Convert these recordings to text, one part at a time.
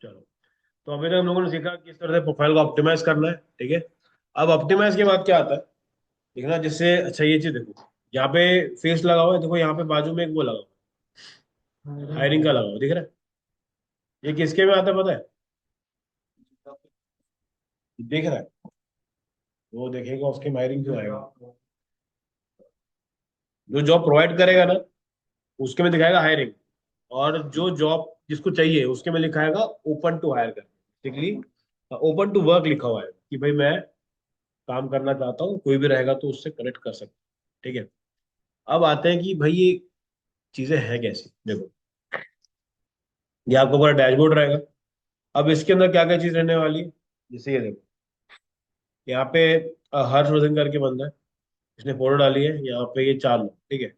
चलो, तो अभी तक हम लोगों ने सीखा किस तरह से प्रोफाइल को ऑप्टिमाइज करना है। ठीक है, अब ऑप्टिमाइज के बाद क्या आता है, देखना। जैसे अच्छा ये चीज देखो, यहाँ पे फेस लगा हुआ है, देखो यहाँ पे बाजू में एक वो लगा हुआ है, हायरिंग का लगा हुआ है, दिख रहा है? ये किसके में आता है पता है? देख रहा है? वो देखेगा उसके में हायरिंग क्यों आएगा? जो जॉब प्रोवाइड करेगा ना, उसके में दिखाएगा हायरिंग। और जो जॉब जिसको चाहिए उसके में लिखाएगा ओपन टू हायर कर, बेसिकली ओपन टू वर्क लिखा हुआ है कि भाई मैं काम करना चाहता हूँ, कोई भी रहेगा तो उससे कनेक्ट कर सकता हूँ। ठीक है, अब आते हैं कि भाई ये चीजें हैं कैसी। देखो, ये आपका पूरा डैशबोर्ड रहेगा। अब इसके अंदर क्या क्या चीज रहने वाली है, जैसे ये देखो, यहाँ पे हर्षवर्धन करके बंदा है, इसने फोटो डाली है। यहाँ पे ये चार लोग, ठीक है,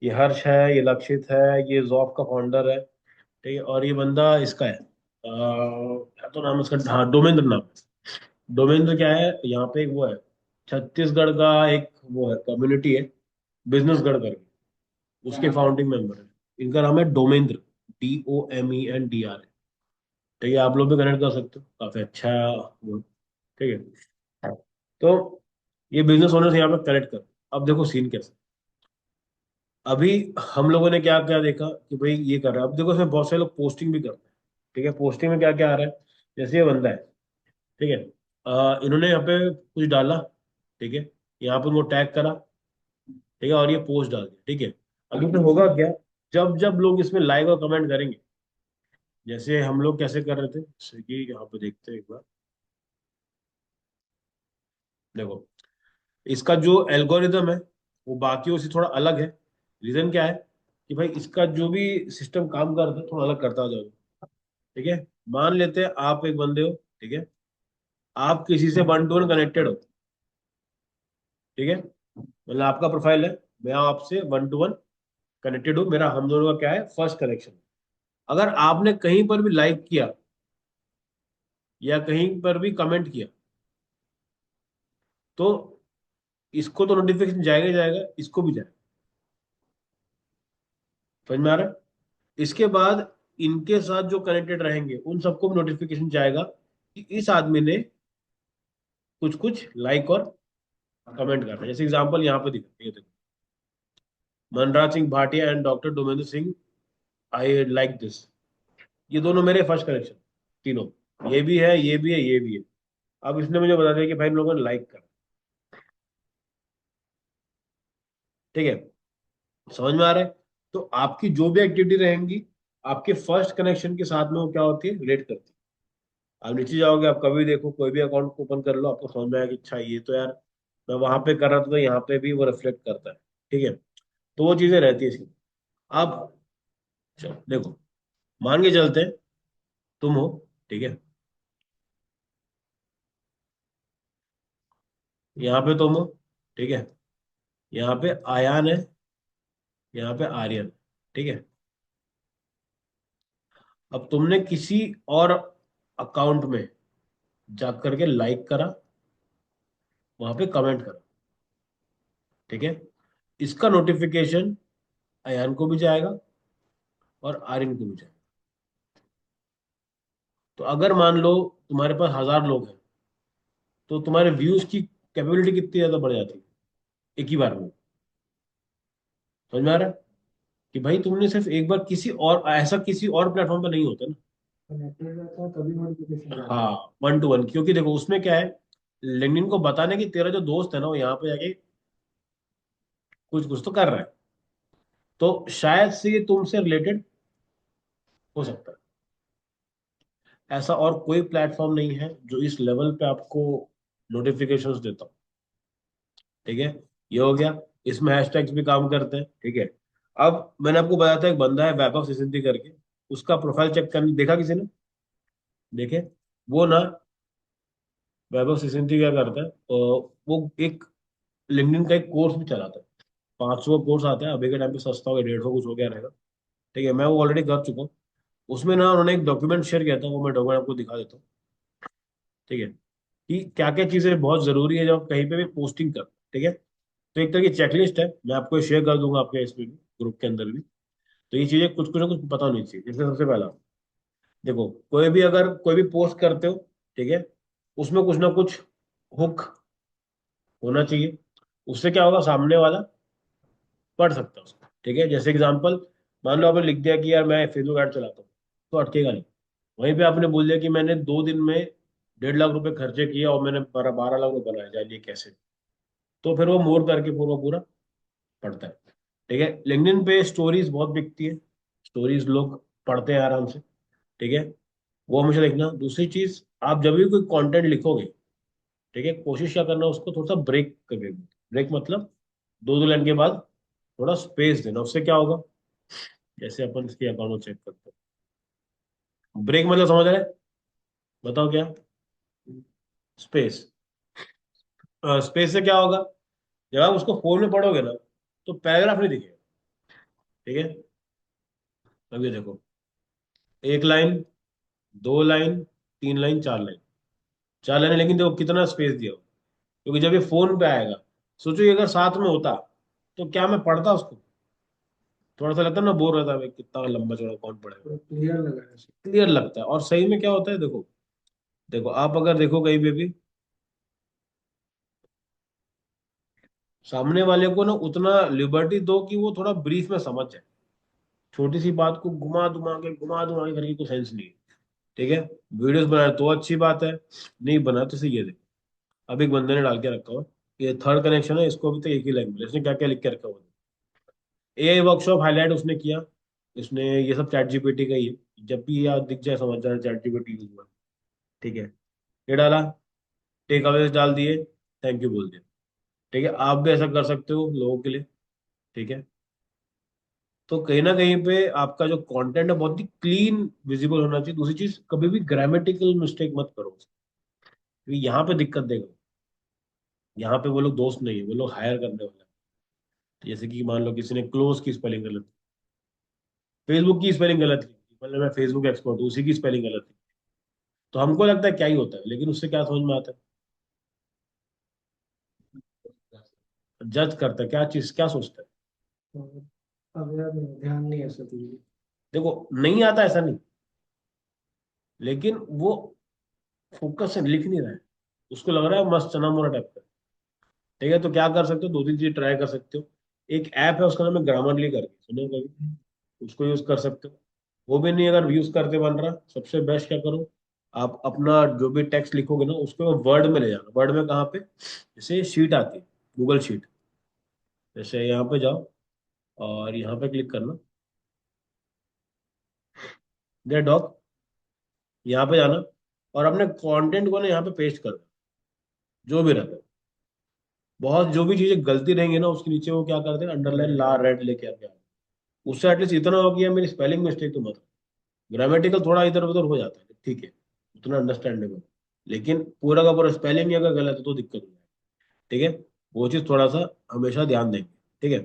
ये हर्ष है, ये लक्षित है, ये जॉब का फाउंडर है, ठीक है, और ये बंदा इसका है, क्या तो नाम है इसका, हाँ डोमेंद्र नाम है। डोमेंद्र क्या है, यहाँ पे एक वो है, छत्तीसगढ़ का एक वो है, कम्युनिटी है, बिजनेसगढ़ करके, उसके फाउंडिंग मेंबर है। इनका नाम है डोमेंद्र, DOMENDR। ठीक है, आप लोग भी कनेक्ट कर सकते हो, काफी अच्छा वो। ठीक है, तो ये बिजनेस ओनर्स यहाँ पे कनेक्ट कर। अब देखो सीन कैसा, अभी हम लोगों ने क्या क्या देखा कि भाई ये कर रहा है। अब देखो इसमें बहुत सारे लोग पोस्टिंग भी करते हैं। ठीक है, पोस्टिंग में क्या क्या आ रहा है, जैसे ये बंदा है, ठीक है, इन्होंने यहाँ पे कुछ डाला, ठीक है, यहाँ पर वो टैग करा, ठीक है, और ये पोस्ट डाल दिया। ठीक है, अभी तो होगा क्या, जब जब लोग इसमें लाइक और कमेंट करेंगे, जैसे हम लोग कैसे कर रहे थे, जैसे कि यहाँ पे देखते हैं एक बार। देखो, इसका जो एल्गोरिदम है वो बाकियों से थोड़ा अलग है। रीजन क्या है कि भाई इसका जो भी सिस्टम काम करता है थोड़ा अलग करता जाएगा। ठीक है, मान लेते हैं आप एक बंदे हो, ठीक है, आप किसी से वन टू वन कनेक्टेड हो, ठीक है, मतलब आपका प्रोफाइल है, मैं आपसे वन टू वन कनेक्टेड हूँ, मेरा हम दोनों का क्या है, फर्स्ट कनेक्शन। अगर आपने कहीं पर भी लाइक किया या कहीं पर भी कमेंट किया, तो इसको तो नोटिफिकेशन जाएगा ही जाएगा, इसको भी जाएगा। समझ में आ रहा है? इसके बाद इनके साथ जो कनेक्टेड रहेंगे उन सबको भी नोटिफिकेशन जाएगा कि इस आदमी ने कुछ कुछ लाइक और कमेंट करना है। जैसे एग्जांपल यहाँ पे दिखा, ये देखो, Manraj Singh Bhatia and doctor Domendra Singh, I like this. ये दोनों मेरे फर्स्ट कनेक्शन, तीनों, ये भी है, ये भी है, ये भी है। अब इसने मुझे बता दिया कि भाई इन लोगों ने लाइक कर। ठीक है, समझ में आ रहा है? तो आपकी जो भी एक्टिविटी रहेंगी, आपके फर्स्ट कनेक्शन के साथ में वो क्या होती है, रिलेट करती है। आप नीचे जाओगे, आप कभी देखो कोई भी अकाउंट ओपन कर लो, आपको समझ में आएगा कि अच्छा ये तो यार मैं वहां पे कर रहा था, तो यहाँ पे भी वो रिफ्लेक्ट करता है। ठीक है, तो वो चीजें रहती है इसकी। अब चलो देखो, मान के चलते हैं तुम हो, ठीक है, यहाँ पे तुम हो, ठीक है, यहाँ पे आयान है, यहाँ पे आर्यन, ठीक है। अब तुमने किसी और अकाउंट में जा करके लाइक करा, वहां पे कमेंट करा, ठीक है, इसका नोटिफिकेशन अयान को भी जाएगा और आर्यन को भी जाएगा। तो अगर मान लो तुम्हारे पास 1,000 लोग हैं, तो तुम्हारे व्यूज की कैपेबिलिटी कितनी ज्यादा बढ़ जाती है एक ही बार में। समझ में आ रहा है कि भाई तुमने सिर्फ एक बार किसी और, ऐसा किसी और प्लेटफॉर्म पे नहीं होता ना। कनेक्टेड रहता है तभी नोटिफिकेशन, हाँ, वन टू वन, क्योंकि देखो उसमें क्या है, लिंक्डइन को बताने की तेरा जो दोस्त है ना वो यहाँ पे जाके कुछ कुछ तो कर रहा है, तो शायद से ये तुमसे रिलेटेड हो सकता है। ऐसा और कोई प्लेटफॉर्म नहीं है जो इस लेवल पे आपको नोटिफिकेशंस देता हो। ठीक है, ये हो गया। इसमें हैशटैग्स भी काम करते हैं। ठीक है, अब मैंने आपको बताया था एक बंदा है वैभव सिसिंटी करके, उसका प्रोफाइल चेक करने देखा किसी ने? देखे? वो ना, वैभव सिसिंटी क्या करता है, वो एक लिंक्डइन का एक कोर्स भी चलाता है। 500 कोर्स आता है, अभी के टाइम पे सस्ता हो गया, 150 कुछ हो गया रहेगा। ठीक है, मैं वो ऑलरेडी कर चुका हूँ। उसमें ना उन्होंने एक डॉक्यूमेंट शेयर किया था, वो मैं डॉक्यूमेंट आपको दिखा देता हूँ। ठीक है, कि क्या क्या चीजें बहुत जरूरी है जब आप कहीं पे भी पोस्टिंग कर। ठीक है, तो एक तरह की चेकलिस्ट है, मैं आपको शेयर कर दूंगा आपके इसमें भी, ग्रुप के अंदर भी। तो ये चीजें कुछ कुछ ना कुछ पता होनी चाहिए। जैसे सबसे पहला, देखो, कोई भी अगर कोई भी पोस्ट करते हो, ठीक है, उसमें कुछ ना कुछ हुक होना चाहिए। उससे क्या होगा, सामने वाला पढ़ सकता है उसको। ठीक है, जैसे एग्जांपल, मान लो आपने लिख दिया कि यार मैं फेसबुक ऐड चलाता हूँ, तो अटकेगा नहीं। वहीं पे आपने बोल दिया कि मैंने 2 दिन में 1.5 लाख रुपए खर्चे किए और मैंने 12 लाख रुपए बनाए, जानिए कैसे। तो फिर वो मोर करके पूरा पूरा पढ़ता है। ठीक है, लिंक्डइन पे स्टोरीज बहुत बिकती है, स्टोरीज लोग पढ़ते हैं आराम से। ठीक है, वो हमेशा लिखना। दूसरी चीज, आप जब भी कोई कंटेंट लिखोगे, ठीक है, कोशिश क्या करना, उसको थोड़ा सा ब्रेक करके। ब्रेक मतलब 2-2 लाइन के बाद थोड़ा स्पेस देना। उससे क्या होगा, जैसे अपन इसके अकाउंट में चेक करते हैं, ब्रेक मतलब समझ रहे हैं? बताओ क्या। स्पेस। स्पेस से क्या होगा, जब आप उसको फोन में पढ़ोगे ना, तो पैराग्राफ नहीं दिखेगा। ठीक है, अब ये देखो, 1 line, 2 line, 3 line, 4 line, 4 line, लेकिन देखो कितना स्पेस दिया हो। क्योंकि जब ये फोन पे आएगा, सोचो ये अगर साथ में होता, तो क्या मैं पढ़ता उसको? थोड़ा सा लगता है ना, बोर रहता है भाई, कितना लंबा चौड़ा कौन पढ़ेगा। क्लियर लगा है। क्लियर लगता है, और सही में क्या होता है, देखो, देखो आप अगर देखो कहीं पे भी, सामने वाले को ना उतना लिबर्टी दो कि वो थोड़ा ब्रीफ में समझ जाए। छोटी सी बात को घुमा दुमा के करके कोई सेंस नहीं है। ठीक है, वीडियोस बनाए तो अच्छी बात है, नहीं बनाए तो सही है। देखो, अब एक बंदे ने डाल के रखा हुआ, ये थर्ड कनेक्शन है, इसको अभी तक एक ही लाइन मिला, इसने क्या क्या लिख के रखा हुआ। एआई वर्कशॉप हाईलाइट उसने किया, इसने ये सब चैट जीपीटी का ही है। जब भी याद दिख जाए समझ जाए चैट जीपीटी यूज हुआ है। ठीक है, ये डाला, टेक अवेज डाल दिए, थैंक यू बोल दिया। ठीक है, आप भी ऐसा कर सकते हो लोगों के लिए। ठीक है, तो कहीं ना कहीं पे आपका जो कंटेंट है बहुत ही क्लीन विजिबल होना चाहिए। दूसरी चीज, कभी भी ग्रामेटिकल मिस्टेक मत करो, क्योंकि यहाँ पे दिक्कत देगा। यहाँ पे वो लोग दोस्त नहीं है, वो लोग हायर करने वाले हैं। जैसे कि मान लो किसी ने क्लोज की स्पेलिंग गलत, फेसबुक की स्पेलिंग गलत लिखी, मतलब मैं फेसबुक एक्सपर्ट हूँ, उसी की स्पेलिंग गलत थी, तो हमको लगता है क्या ही होता है, लेकिन उससे क्या समझ में आता है, जज करता है क्या चीज, क्या सोचता है। और अब यार ध्यान नहीं है सब ये। देखो, नहीं आता ऐसा नहीं, लेकिन वो फोकस से लिख नहीं रहा है, उसको लग रहा है मस्त चना मोना टाइप का। ठीक है, तो क्या कर सकते हो, 2-3 चीज ट्राई कर सकते हो। एक ऐप है, उसका नाम है ग्रामरली करके, सुने हो कभी? उसको यूज कर सकते हो। वो भी नहीं अगर यूज करते बन रहा, सबसे बेस्ट क्या करो, आप अपना जो भी टेक्स्ट लिखोगे ना, उसको वर्ड में ले जाना। वर्ड में कहाँ पे, जैसे शीट आती है, गूगल शीट, जैसे यहाँ पे जाओ और यहाँ पे क्लिक करना, गेट डॉक, यहाँ पे जाना, और अपने कंटेंट को ना यहाँ पे पेस्ट करना, जो भी रहता है। बहुत जो भी चीजें गलती रहेंगी ना, उसके नीचे वो क्या करते हैं, अंडरलाइन ला रेड लेके आते हैं। उससे एटलीस्ट इतना हो गया, मेरी स्पेलिंग मिस्टेक तो मत, ग्रामेटिकल थोड़ा इधर उधर हो जाता है, ठीक है, उतना अंडरस्टैंडेबल। लेकिन पूरा का पूरा स्पेलिंग ही अगर गलत है तो दिक्कत हो जाएगी। ठीक है, वो चीज थोड़ा सा हमेशा ध्यान देंगे। ठीक है,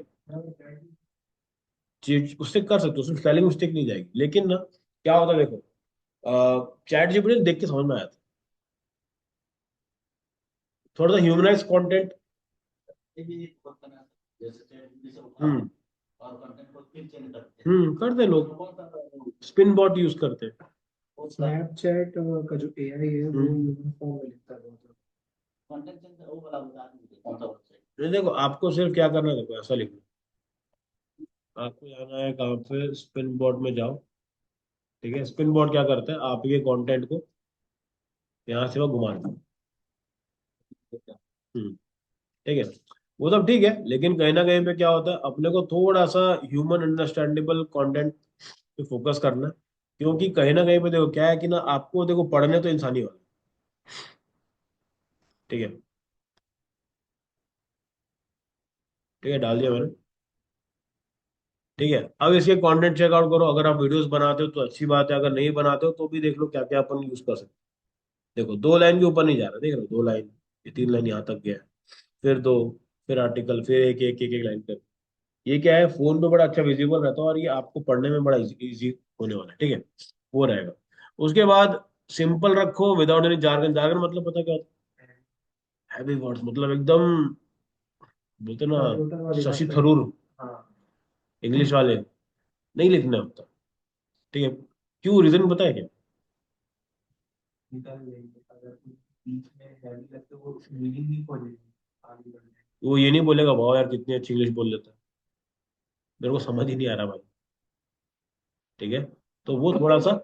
चीज उससे कर सकते हो, उसमें स्पेलिंग मिस्टेक नहीं जाएगी, लेकिन ना क्या होता है, देखो, चैट जीपीटी देख के समझ में आया था, थोड़ा सा ह्यूमनाइज कंटेंट। हम्म। करते हैं लोग, स्पिन बॉट यूज करते हैं। स्नैपचैट का जो एआई है वो हम्म। यूनिफॉर्म में लिखता है बहुत। नहीं, देखो आपको सिर्फ क्या करना है, देखो ऐसा लिखना, आपको जाना है कहाँ पे, स्पिन बोर्ड में जाओ। ठीक है, स्पिन बोर्ड क्या करता है, आपके कंटेंट को यहाँ से वो घुमाता है। ठीक है, वो सब ठीक है, लेकिन कहीं ना कहीं पे क्या होता है, अपने को थोड़ा सा ह्यूमन अंडरस्टैंडेबल कंटेंट पे फोकस करना है। क्योंकि कहीं ना कहीं पे देखो क्या है कि ना, आपको देखो पढ़ने तो इंसानी वाला। ठीक है, ठीक है, डाल दिया मैंने। ठीक है, अब इसके कंटेंट चेकआउट करो, अगर आप वीडियोस बनाते हो तो अच्छी बात है, अगर नहीं बनाते हो तो भी देख लो क्या क्या अपन यूज कर सकते हैं। देखो 2 लाइन के ऊपर नहीं जा रहा, देख रहे हो, 2 लाइन, ये 3 लाइन यहाँ तक गया है, फिर दो, फिर आर्टिकल, फिर एक एक एक एक लाइन कर। ये क्या है, फोन पे बड़ा अच्छा विजिबल रहता है, और ये आपको पढ़ने में बड़ा इजी होने वाला है। ठीक है, वो रहेगा। उसके बाद सिंपल रखो, विदाउट एनी जार्गन। जार्गन मतलब पता क्या होता है, हैवी वर्ड्स, मतलब एकदम, बोलते ना, कंप्यूटर वाली शशि भाषा। थरूर, हाँ। इंग्लिश वाले, नहीं लिखना होता। ठीक है, क्यों, रीजन पता है क्या? निकल लेंगे, अगर कुछ बीच में हैवी लगते वो मीनिंग नहीं खोजेंगे आगे बढ़ने। वो ये नहीं बोलेगा वाह यार कितनी अच्छी इंग्लिश बोल लेता है, मेरे को समझ ही नहीं आ रहा भाई। ठीक है, तो वो थोड़ा सा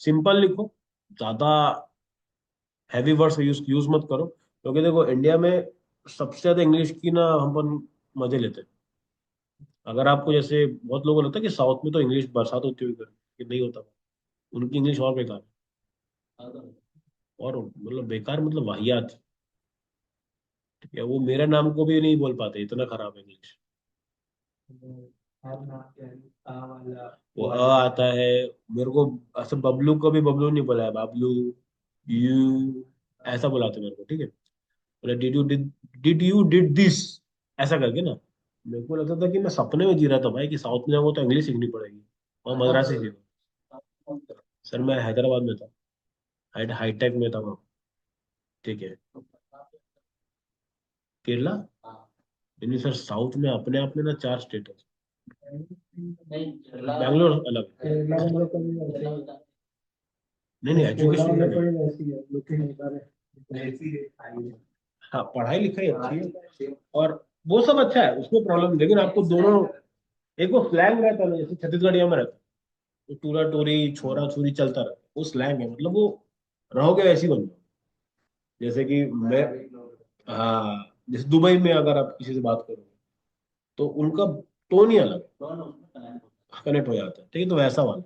सिंपल लिखो, ज्यादा हैवी वर्ड्स यूज यूज मत करो, क्योंकि देखो इंडिया में सबसे ज्यादा इंग्लिश की ना हम अपन मजे लेते हैं। अगर आपको जैसे बहुत लोगों को लगता है कि साउथ में तो इंग्लिश बरसात होती हुई कि नहीं होता, उनकी इंग्लिश और बेकार है, और मतलब बेकार मतलब वाहियात। ठीक है, वो मेरे नाम को भी नहीं बोल पाते, इतना खराब है इंग्लिश। हर नाम के आ वाला वो ओ आ आता जाता है। है, मेरे को ऐसे बबलू को भी बबलू नहीं बोला है, बबलू यू ऐसा बुलाते मेरे को। ठीक है, बोले डिड यू डिड दिस, ऐसा करके ना। मेरे को लगता था कि मैं सपने में जी रहा था भाई, कि साउथ में जाऊंगा तो इंग्लिश सीखनी पड़ेगी और मद्रासी सीखो। सर मैं हैदराबाद में था, हाईटेक में था वहाँ। ठीक है, केरला। यानी सर साउथ में अपने आप में ना चार स्टेट है, बैंगलोर अलग है। केरला वालों का भी वैसे ही है। नहीं नहीं, केरला एजुकेशन में वालों का नहीं। भी वैसी है, लेकिन इधर ऐसी है आई है। हाँ पढ़ाई लिखाई अच्छी है और वो सब अच्छा है, उसमें प्रॉब्लम नहीं, लेकिन आपको दोनों, एक वो स्लैंग रहता है ना, जैसे छत्तीसगढ़िया में रहता है, वो टूरा टूरी छोरा छुरी चलता रहता है, वो स्लैंग है, मतलब वो रहोगे वैसी बन जाओ। जैसे कि मैं, हाँ जैसे दुबई में अगर आप किसी से बात करोगे तो उनका टोन ही अलग है, कनेक्ट हो जाता है। ठीक है, तो वैसा वाला,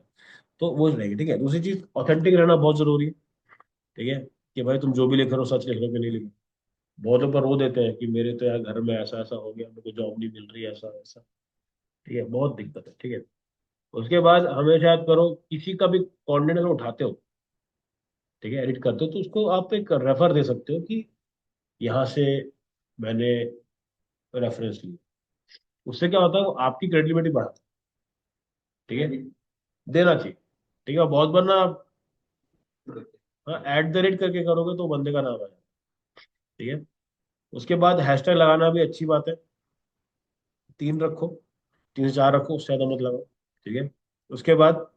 तो वो रहेगी। ठीक है, दूसरी चीज ऑथेंटिक रहना बहुत जरूरी है। ठीक है, कि भाई तुम जो भी लिख रहे हो सच लिख रहे हो कि नहीं लिख रहे हो। बहुत ऊपर रो देते हैं कि मेरे तो यार घर में ऐसा ऐसा हो गया, मेरे को जॉब नहीं मिल रही, ऐसा ऐसा। ठीक है, बहुत दिक्कत है। ठीक है, उसके बाद हमेशा याद करो, किसी का भी कंटेंट अगर उठाते हो, ठीक है, एडिट करते हो, तो उसको आप एक रेफर दे सकते हो कि यहाँ से मैंने रेफरेंस लिया। उससे क्या होता है, वो आपकी क्रेडिबिलिटी बढ़ाता है। ठीक है, देना चाहिए। ठीक है, बहुत बार ना आप एट द रेट करके करोगे तो बंदे का नाम आएगा। ठीक है, उसके बाद हैशटैग लगाना भी अच्छी बात है, 3 रखो, 3 से 4 रखो, उससे ज्यादा मत लगाओ। ठीक है, उसके बाद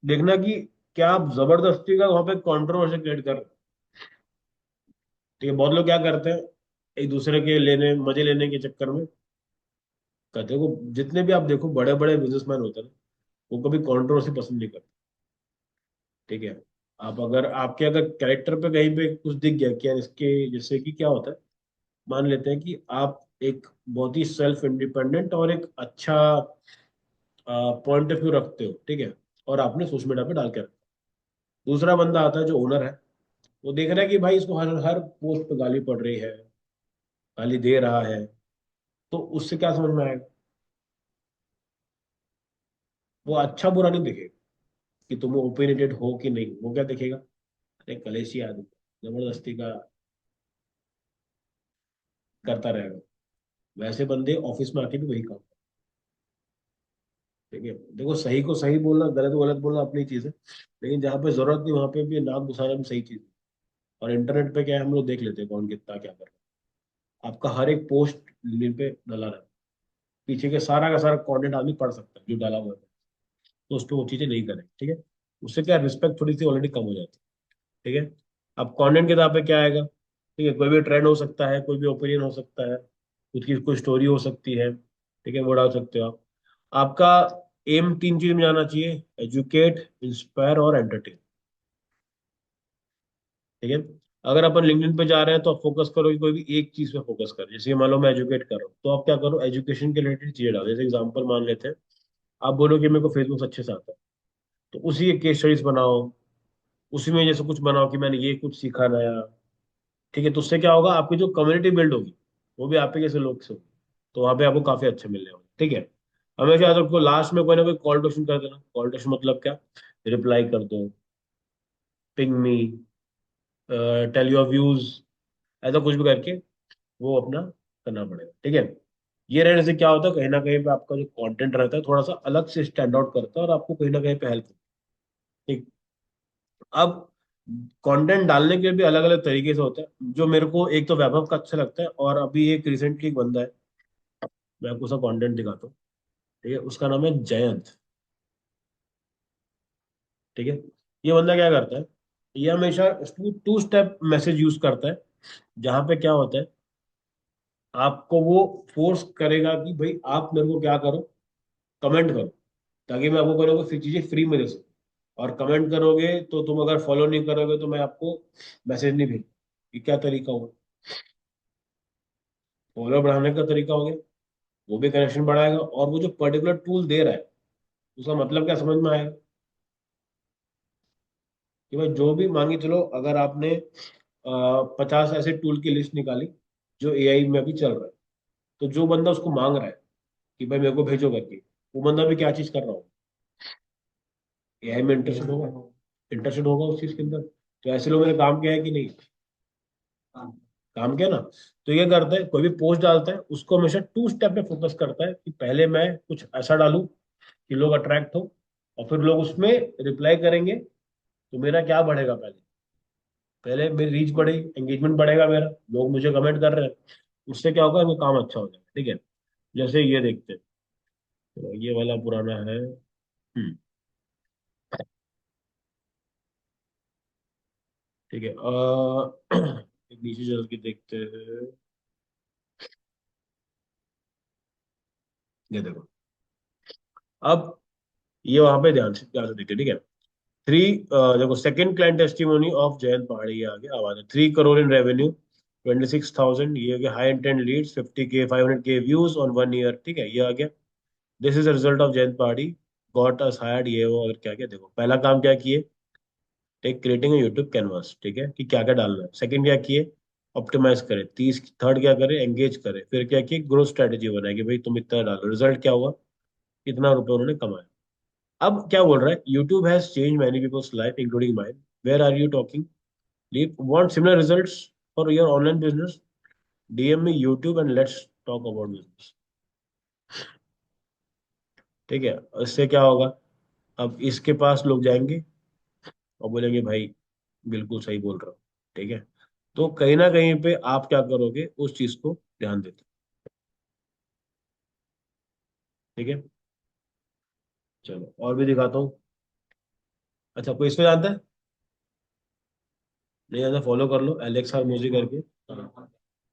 देखना कि क्या आप जबरदस्ती का वहां पे कंट्रोवर्सी क्रिएट कर रहे हो। ठीक है, बहुत लोग क्या करते हैं, एक दूसरे के लेने मजे लेने के चक्कर में कहते हो, जितने भी आप देखो बड़े बड़े बिजनेसमैन होते हैं ना, वो कभी कंट्रोवर्सी पसंद नहीं करते। ठीक है, आप अगर आपके अगर कैरेक्टर पे कहीं पे कुछ दिख गया क्या इसके, जैसे कि क्या होता है, मान लेते हैं कि आप एक बहुत ही सेल्फ इंडिपेंडेंट और एक अच्छा पॉइंट ऑफ व्यू रखते हो। ठीक है, और आपने सोशल मीडिया पे डाल के रखा, दूसरा बंदा आता है जो ओनर है, वो देख रहा है कि भाई इसको हर हर पोस्ट पे गाली पड़ रही है, गाली दे रहा है, तो उससे क्या समझ में आएगा, वो अच्छा बुरा नहीं देखेगा कि तुम ओपिनियटेड हो कि नहीं, वो क्या देखेगा, अरे कलेशी आदमी जबरदस्ती का करता रहेगा। वैसे बंदे ऑफिस में आके भी वही काम। ठीक है, देखो सही को सही बोलना, गलत को गलत बोलना अपनी चीज है, लेकिन जहाँ पे जरूरत नहीं वहां पे भी नाक घुसाना भी सही चीज है। और इंटरनेट पे क्या है, हम लोग देख लेते हैं कौन कितना क्या कर रहा है, आपका हर एक पोस्ट लिंक पे डला रहा है, पीछे के सारा का सारा कंटेंट आदमी पढ़ सकता है जो डाला हुआ है, तो उस पर वो चीजें नहीं करें। ठीक है, उससे क्या रिस्पेक्ट थोड़ी सी ऑलरेडी कम हो जाती है। ठीक है, अब कंटेंट के दाव पे क्या आएगा, ठीक है, कोई भी ट्रेंड हो सकता है, कोई भी ओपिनियन हो सकता है, खुद की कोई स्टोरी हो सकती है। ठीक है, वो डाल सकते हो आप। आपका एम 3 चीज में जाना चाहिए, एजुकेट, इंस्पायर और एंटरटेन। ठीक है, अगर अपन लिंक्डइन पे जा रहे हैं तो आप फोकस करो कि कोई भी एक चीज पे फोकस करो, जैसे मान लो मैं एजुकेट कर रहा हूँ, तो आप क्या करो, एजुकेशन के रिलेटेड चीजें डालो। जैसे एग्जांपल मान लेते हैं, आप बोलो कि मेरे को फेसबुक अच्छे से आता है, तो उसी के केस स्टडीज बनाओ, उसी में जैसे कुछ बनाओ कि मैंने ये कुछ सीखा नया। ठीक है, तो उससे क्या होगा, आपकी जो कम्युनिटी बिल्ड होगी वो भी आप ही जैसे लोग से होगी, तो वहां पे आपको काफी अच्छे मिलने वाले। ठीक है, हमेशा याद रखो लास्ट में कोई ना कोई कॉल टू एक्शन कर देना। कॉल टू एक्शन मतलब क्या, रिप्लाई कर दो, ping me, tell your views, ऐसा कुछ भी करके वो अपना करना पड़ेगा। ठीक है, ये रहने से क्या होता है, कहीं ना कहीं पे आपका जो कंटेंट रहता है थोड़ा सा अलग से स्टैंड आउट करता है और आपको कहीं ना कहीं पे हेल्प। ठीक, अब कंटेंट डालने के भी अलग अलग तरीके से होते हैं, जो मेरे को एक तो वैभव का अच्छा लगता है, और अभी एक रिसेंटली एक बंदा है, मैं आपको उसका कंटेंट दिखाता हूँ। ठीक है, उसका नाम है जयंत। ठीक है, ये बंदा क्या करता है, ये हमेशा two two step message use करता है, जहां पे क्या होता है, आपको वो फोर्स करेगा कि भाई आप मेरे को क्या करो, कमेंट करो, ताकि मैं आपको करोगे फिर चीजें फ्री में दे सकूं। और कमेंट करोगे तो तुम अगर फॉलो नहीं करोगे तो मैं आपको मैसेज नहीं भेज। ये क्या तरीका होगा? फॉलो बढ़ाने का तरीका हो गया, वो भी कनेक्शन बढ़ाएगा, और वो जो पर्टिकुलर टूल दे रहा है उसका मतलब क्या समझ में आएगा, कि भाई जो भी मांगी चलो, अगर आपने 50 ऐसे टूल की लिस्ट निकाली जो एआई में अभी चल रहा है, तो जो बंदा उसको मांग रहा है कि भाई मेरे को भेजो करके, वो बंदा भी क्या चीज कर रहा हो, एआई में इंटरेस्टेड होगा, इंटरेस्टेड होगा उस चीज के अंदर। तो ऐसे लोगों ने काम किया है कि नहीं? काम किया ना। तो ये करता है, कोई भी पोस्ट डालता है उसको हमेशा टू स्टेप पे फोकस करता है, कि पहले मैं कुछ ऐसा डालूं कि लोग अट्रैक्ट हो, और फिर लोग उसमें रिप्लाई करेंगे, तो मेरा क्या बढ़ेगा, पहले पहले मेरी रीच बढ़ेगी, एंगेजमेंट बढ़ेगा, मेरा लोग मुझे कमेंट कर रहे हैं, उससे क्या होगा, मेरा काम अच्छा हो जाएगा। ठीक है, जैसे ये देखते हैं, तो ये वाला पुराना है। ठीक है, एक नीचे चल के देखते हैं। ये देखो, अब ये वहां पे ध्यान से देखते हैं, ठीक है। थ्री, देखो, second client testimony of Jayant पहाड़ी, ये आगे आवाज है, 3 करोड़ इन रेवेन्यू, 26,000, ये हो गया, high intent leads, 50K, 500K views on 1 year, ठीक है, ये आ गया। This is the result of Jayant Pahadi, got us hired, ये वो, और क्या क्या, देखो पहला काम क्या किए, टेक क्रिएटिंग यूट्यूब कैनवास, ठीक है, कि क्या क्या डालना है। सेकंड क्या किए, ऑप्टिमाइज करे, तीस थर्ड क्या करे, एंगेज करे, फिर क्या किए, ग्रोथ स्ट्रेटेजी बनाए कि भाई तुम इतना डालो, रिजल्ट क्या हुआ, इतना रुपए उन्होंने कमाए। अब क्या बोल रहा है, YouTube has change many peoples life including mine, where are you talking, leave want similar results for your online business, DM me YouTube and let's talk about business. ठीक है, इससे क्या होगा, अब इसके पास लोग जाएंगे और बोलेंगे भाई बिल्कुल सही बोल रहा हूँ। ठीक है, तो कहीं ना कहीं पे आप क्या करोगे, उस चीज को ध्यान देते। ठीक है, चलो और भी दिखाता हूँ। अच्छा, कोई इसको जानता है? नहीं जानता, फॉलो कर लो एलेक्स हार म्यूजिक करके।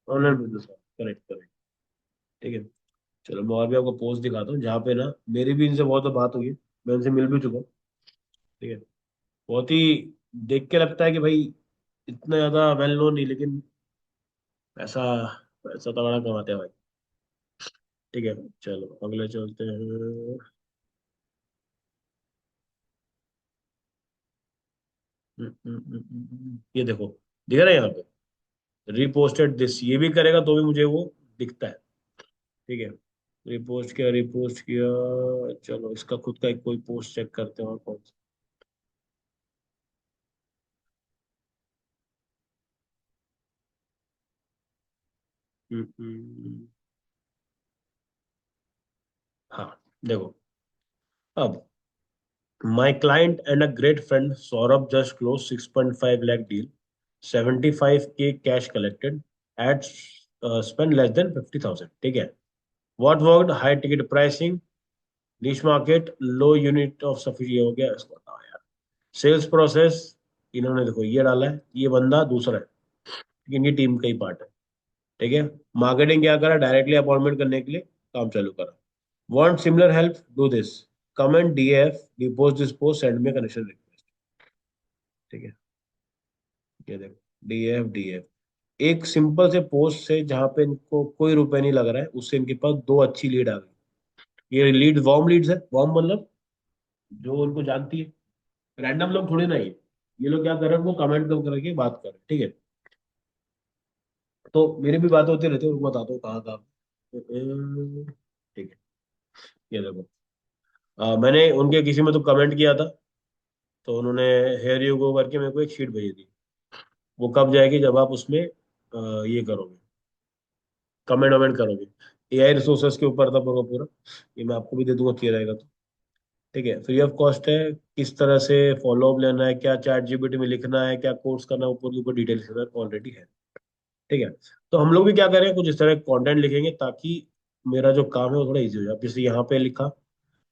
Online business, correct correct. ठीक है, चलो मैं और भी आपको पोस्ट दिखाता हूँ, जहाँ पे ना मेरी भी इनसे बहुत बात हुई है, मैं इनसे मिल भी चुका हूँ। ठीक है, बहुत ही देख के लगता है कि भाई इतना ज्यादा वेल नोन नहीं, लेकिन पैसा पैसा तगड़ा कमाते हैं भाई। ठीक है, चलो अगले चलते हैं। ये देखो, दिख रहा है यहाँ पे, रिपोस्टेड दिस, ये भी करेगा तो भी मुझे वो दिखता है। ठीक है, रिपोस्ट किया। चलो इसका खुद का एक कोई पोस्ट चेक करते हैं, और कौन सा। हम्म, हाँ, देखो, अब my client and a great friend Saurabh just closed 6.5 lakh deal, 75K cash collected, at spend less than 50,000. ठीक है, what worked, high ticket pricing, niche market, low unit of sufficient, ये हो गया, इसको बताओ यार। सेल्स प्रोसेस, इन्होंने देखो ये डाला है, ये बंदा दूसरा है, लेकिन ये टीम का ही पार्ट है। ठीक है, मार्केटिंग क्या करा, डायरेक्टली अपॉइंटमेंट करने के लिए काम चालू करा। Want similar help, do this, comment DF, repost this post, send में कनेक्शन रिक्वेस्ट। ठीक है, ये देखो, डीएफ, एक सिंपल से पोस्ट से जहां पे इनको कोई रुपए नहीं लग रहा है, उससे इनके पास दो अच्छी लीड आ गई। ये लीड वार्म लीड्स है, वार्म मतलब जो उनको जानती है, रैंडम लोग थोड़ी ना ये लोग क्या कर रहे हैं, वो कमेंट कर करके बात कर रहे हैं। ठीक है, तो मेरी भी बातें होती रहती है, उनको बताता हूँ कहाँ कहाँ। ठीक है, ये देखो, मैंने उनके किसी में तो कमेंट किया था, तो उन्होंने हेयर यू गो करके मेरे को एक शीट भेजी थी। वो कब जाएगी, जब आप उसमें ये करोगे, कमेंट वमेंट करोगे। एआई रिसोर्सेज के ऊपर था पूरा पूरा, ये मैं आपको भी दे दूंगा, क्लियर रहेगा तो। ठीक है, फ्री ऑफ कॉस्ट है, किस तरह से फॉलो अप लेना है, क्या चैट जीपीटी में लिखना है, क्या कोर्स करना है, ऊपर के ऊपर डिटेल्स ऑलरेडी है। ठीक है, तो हम लोग भी क्या करें, कुछ इस तरह कंटेंट लिखेंगे, ताकि मेरा जो काम है वो थोड़ा इजी हो जाए। अब जैसे यहाँ पे लिखा,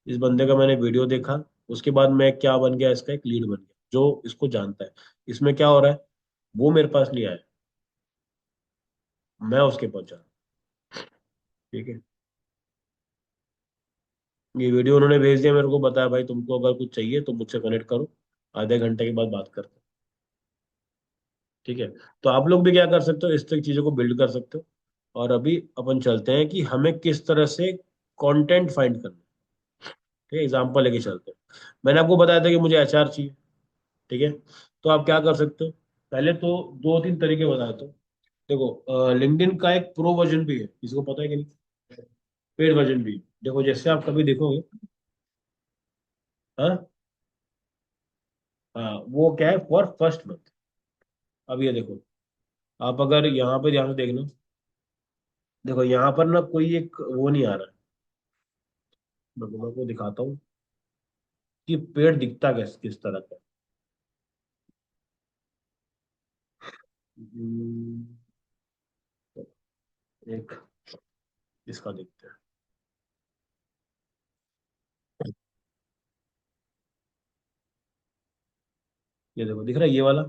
इस बंदे का मैंने वीडियो देखा, उसके बाद मैं क्या बन गया, इसका एक लीड बन गया। जो इसको जानता है। इसमें क्या हो रहा है, वो मेरे पास नहीं आया, मैं उसके पहुंचा। ठीक है, ये वीडियो उन्होंने भेज दिया मेरे को, बताया भाई तुमको अगर कुछ चाहिए तो मुझसे कनेक्ट करो, आधे घंटे के बाद बात करते हैं। ठीक है, तो आप लोग भी क्या कर सकते हो, इस तरह की चीजों को बिल्ड कर सकते हो। और अभी अपन चलते हैं कि हमें किस तरह से कंटेंट फाइंड करना है। ठीक है, एग्जाम्पल लेके चलते हैं। मैंने आपको बताया था कि मुझे एचआर चाहिए। ठीक है, तो आप क्या कर सकते हो, पहले तो दो तीन तरीके बताए तो। देखो, लिंक्डइन का एक प्रो वर्जन भी है, किसी को पता है कि नहीं? पेड वर्जन भी है। देखो, जैसे आप कभी देखोगे, हाँ, हाँ, वो क्या है, फॉर फर्स्ट मंथ। अब ये देखो, आप अगर यहाँ पे ध्यान से देखना, देखो यहाँ पर ना कोई एक वो नहीं आ रहा है। मैं को दिखाता हूँ कि पेड़ दिखता किस किस तरह का है। हम्म, एक इसका देखते हैं। ये देखो, दिख रहा है ये वाला,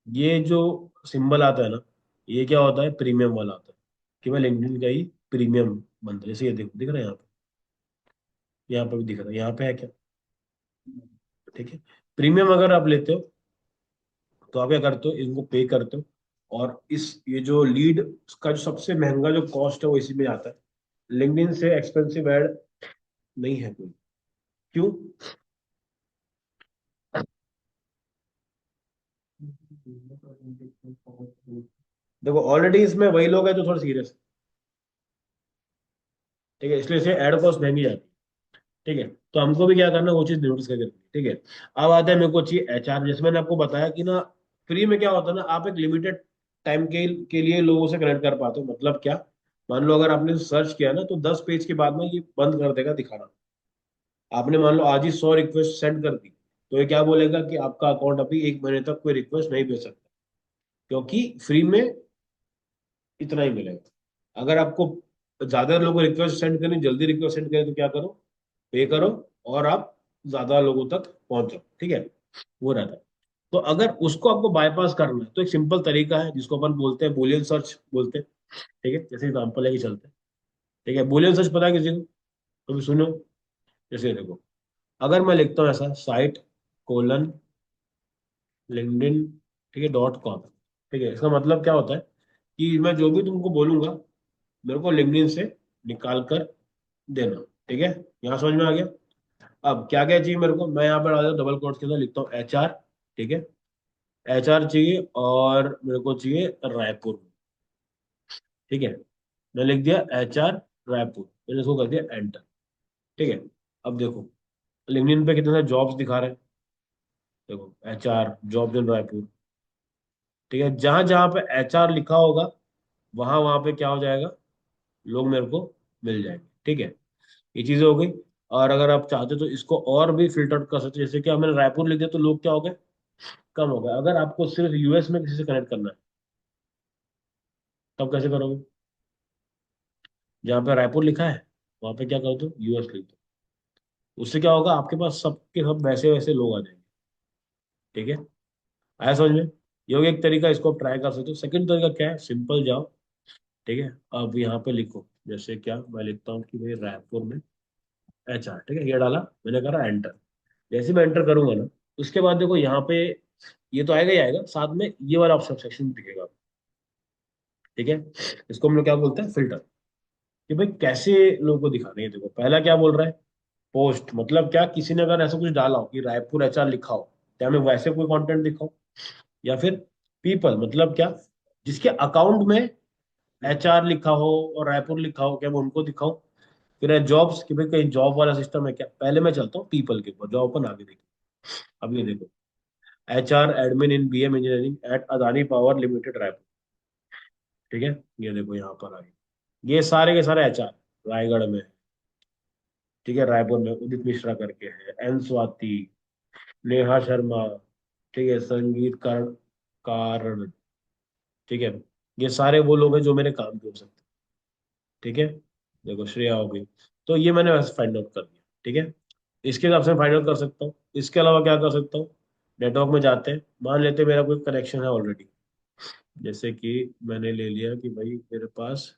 ये जो सिंबल आता है ना, ये क्या होता है, प्रीमियम वाला आता है, कि मैं लिंक्डइन का ही प्रीमियम बनता है। जैसे ये देखो, दिख रहा है यहाँ पे, यहाँ पे भी दिख रहा है, यहाँ पे है क्या? ठीक है, प्रीमियम अगर आप लेते हो तो आप क्या करते हो, इनको पे करते हो, और इस ये जो लीड का जो सबसे महंगा जो कॉस्ट है वो इसी में आता है। लिंक्डइन से एक्सपेंसिव ऐड नहीं है कोई। क्यों? देखो, ऑलरेडी इसमें वही लोग हैं जो थोड़े सीरियस। ठीक है, इसलिए इसे एड कॉस्ट महंगी जाती है। ठीक है, तो हमको भी क्या करना है, वो चीज नोटिस करके रखनी है। ठीक है, अब आता है मेरे को चाहिए एचआर। जैसे मैंने आपको बताया कि ना, फ्री में क्या होता है ना, आप एक लिमिटेड टाइम के लिए लोगों से कनेक्ट कर पाते हो। मतलब क्या, मान लो अगर आपने सर्च किया ना, तो 10 पेज के बाद में ये बंद कर देगा दिखाना। आपने मान लो आज ही 100 रिक्वेस्ट सेंड कर दी, तो ये क्या बोलेगा कि आपका अकाउंट अभी 1 महीने तक कोई रिक्वेस्ट नहीं भेज सकता, क्योंकि फ्री में इतना ही मिलेगा। अगर आपको ज्यादा लोगों को रिक्वेस्ट सेंड करनी, जल्दी रिक्वेस्ट सेंड करें, तो क्या करो, पे करो, और आप ज्यादा लोगों तक पहुंच जाओ। ठीक है, वो रहता है। तो अगर उसको आपको बाईपास करना है, तो एक सिंपल तरीका है जिसको अपन बोलते हैं बुलियन सर्च बोलते हैं। ठीक है, जैसे एग्जांपल लेके चलते हैं। ठीक है, बुलियन सर्च पता है किसी को? कभी सुनो? जैसे देखो, अगर मैं लिखता हूँ ऐसा, साइट कोलन लिंक्डइन, ठीक है, .com। ठीक है, इसका मतलब क्या होता है कि मैं जो भी तुमको बोलूंगा, मेरे को लिंक्डइन से निकाल कर देना। ठीक है, यहाँ समझ में आ गया? अब क्या क्या चाहिए मेरे को, मैं यहाँ पर आ जाऊँ, डबल कोट्स के अंदर लिखता हूँ एचआर। ठीक है, एचआर चाहिए, और मेरे को चाहिए रायपुर। ठीक है, मैं लिख दिया एचआर रायपुर, मैंने इसको कर दिया एंटर। ठीक है, अब देखो, लिंक्डइन पे कितने सारे जॉब्स दिखा रहे हैं। देखो, एचआर जॉब्स इन रायपुर। ठीक है, जहां जहां पे एचआर लिखा होगा, वहां वहां पे क्या हो जाएगा, लोग मेरे को मिल जाएंगे। ठीक है, ये चीजें हो गई। और अगर आप चाहते हो तो इसको और भी फिल्टर कर सकते हो, जैसे कि मैंने रायपुर लिख दिया तो लोग क्या हो गए, कम हो गए। अगर आपको सिर्फ यूएस में किसी से कनेक्ट करना है, तब कैसे करोगे? जहाँ पे रायपुर लिखा है, वहां पे क्या कर दो, यूएस लिख दो। उससे क्या होगा, आपके पास सबके सब वैसे वैसे लोग आ जाएंगे। ठीक है, आया समझ में? ये हो गया एक तरीका, इसको आप ट्राई कर सकते हो। सेकंड तरीका क्या है, सिंपल जाओ। ठीक है, अब यहाँ पे लिखो, जैसे क्या मैं लिखता हूँ कि भाई रायपुर में एचआर। ठीक है, ये डाला, मैंने करा एंटर। जैसे मैं एंटर करूंगा ना, उसके बाद देखो यहाँ पे ये तो आएगा ही आएगा, साथ में ये वाला ऑप्शन सेक्शन दिखेगा। ठीक है, इसको हम लोग क्या बोलते हैं, फिल्टर। कि भाई कैसे लोगों को दिखाना है। देखो, पहला क्या बोल रहा है, पोस्ट, मतलब क्या, किसी ने अगर ऐसा कुछ डाला हो कि रायपुर एचआर लिखा हो, क्या हमें वैसे कोई कंटेंट दिखाओ। या फिर पीपल, मतलब क्या, जिसके अकाउंट में एचआर लिखा हो और रायपुर लिखा हो, क्या मैं उनको दिखाऊं। फिर है जॉब्स, कि भाई कहीं जॉब वाला सिस्टम है क्या। पहले मैं चलता हूँ पीपल के ऊपर, जॉब अपन आगे देखिए। अब ये देखो, HR admin in BM engineering at Adani power limited Raipur. ठीक है, ये देखो यहाँ पर आ गए, ये सारे के सारे एचआर रायगढ़ में। ठीक है, रायपुर में उदित मिश्रा करके है, एन स्वाति, नेहा शर्मा, ठीक है, संगीतकार कारण। ठीक है, ये सारे वो लोग हैं जो मेरे काम के हो सकते हैं। ठीक है, देखो श्रेया हो गई। तो ये मैंने वैसे फाइंड आउट कर दिया। ठीक है, इसके हिसाब से फाइंड आउट कर सकता हूँ। इसके अलावा क्या कर सकता हूँ, नेटवर्क में जाते हैं, मान लेते हैं मेरा कोई कनेक्शन है ऑलरेडी। जैसे कि मैंने ले लिया कि भाई मेरे पास,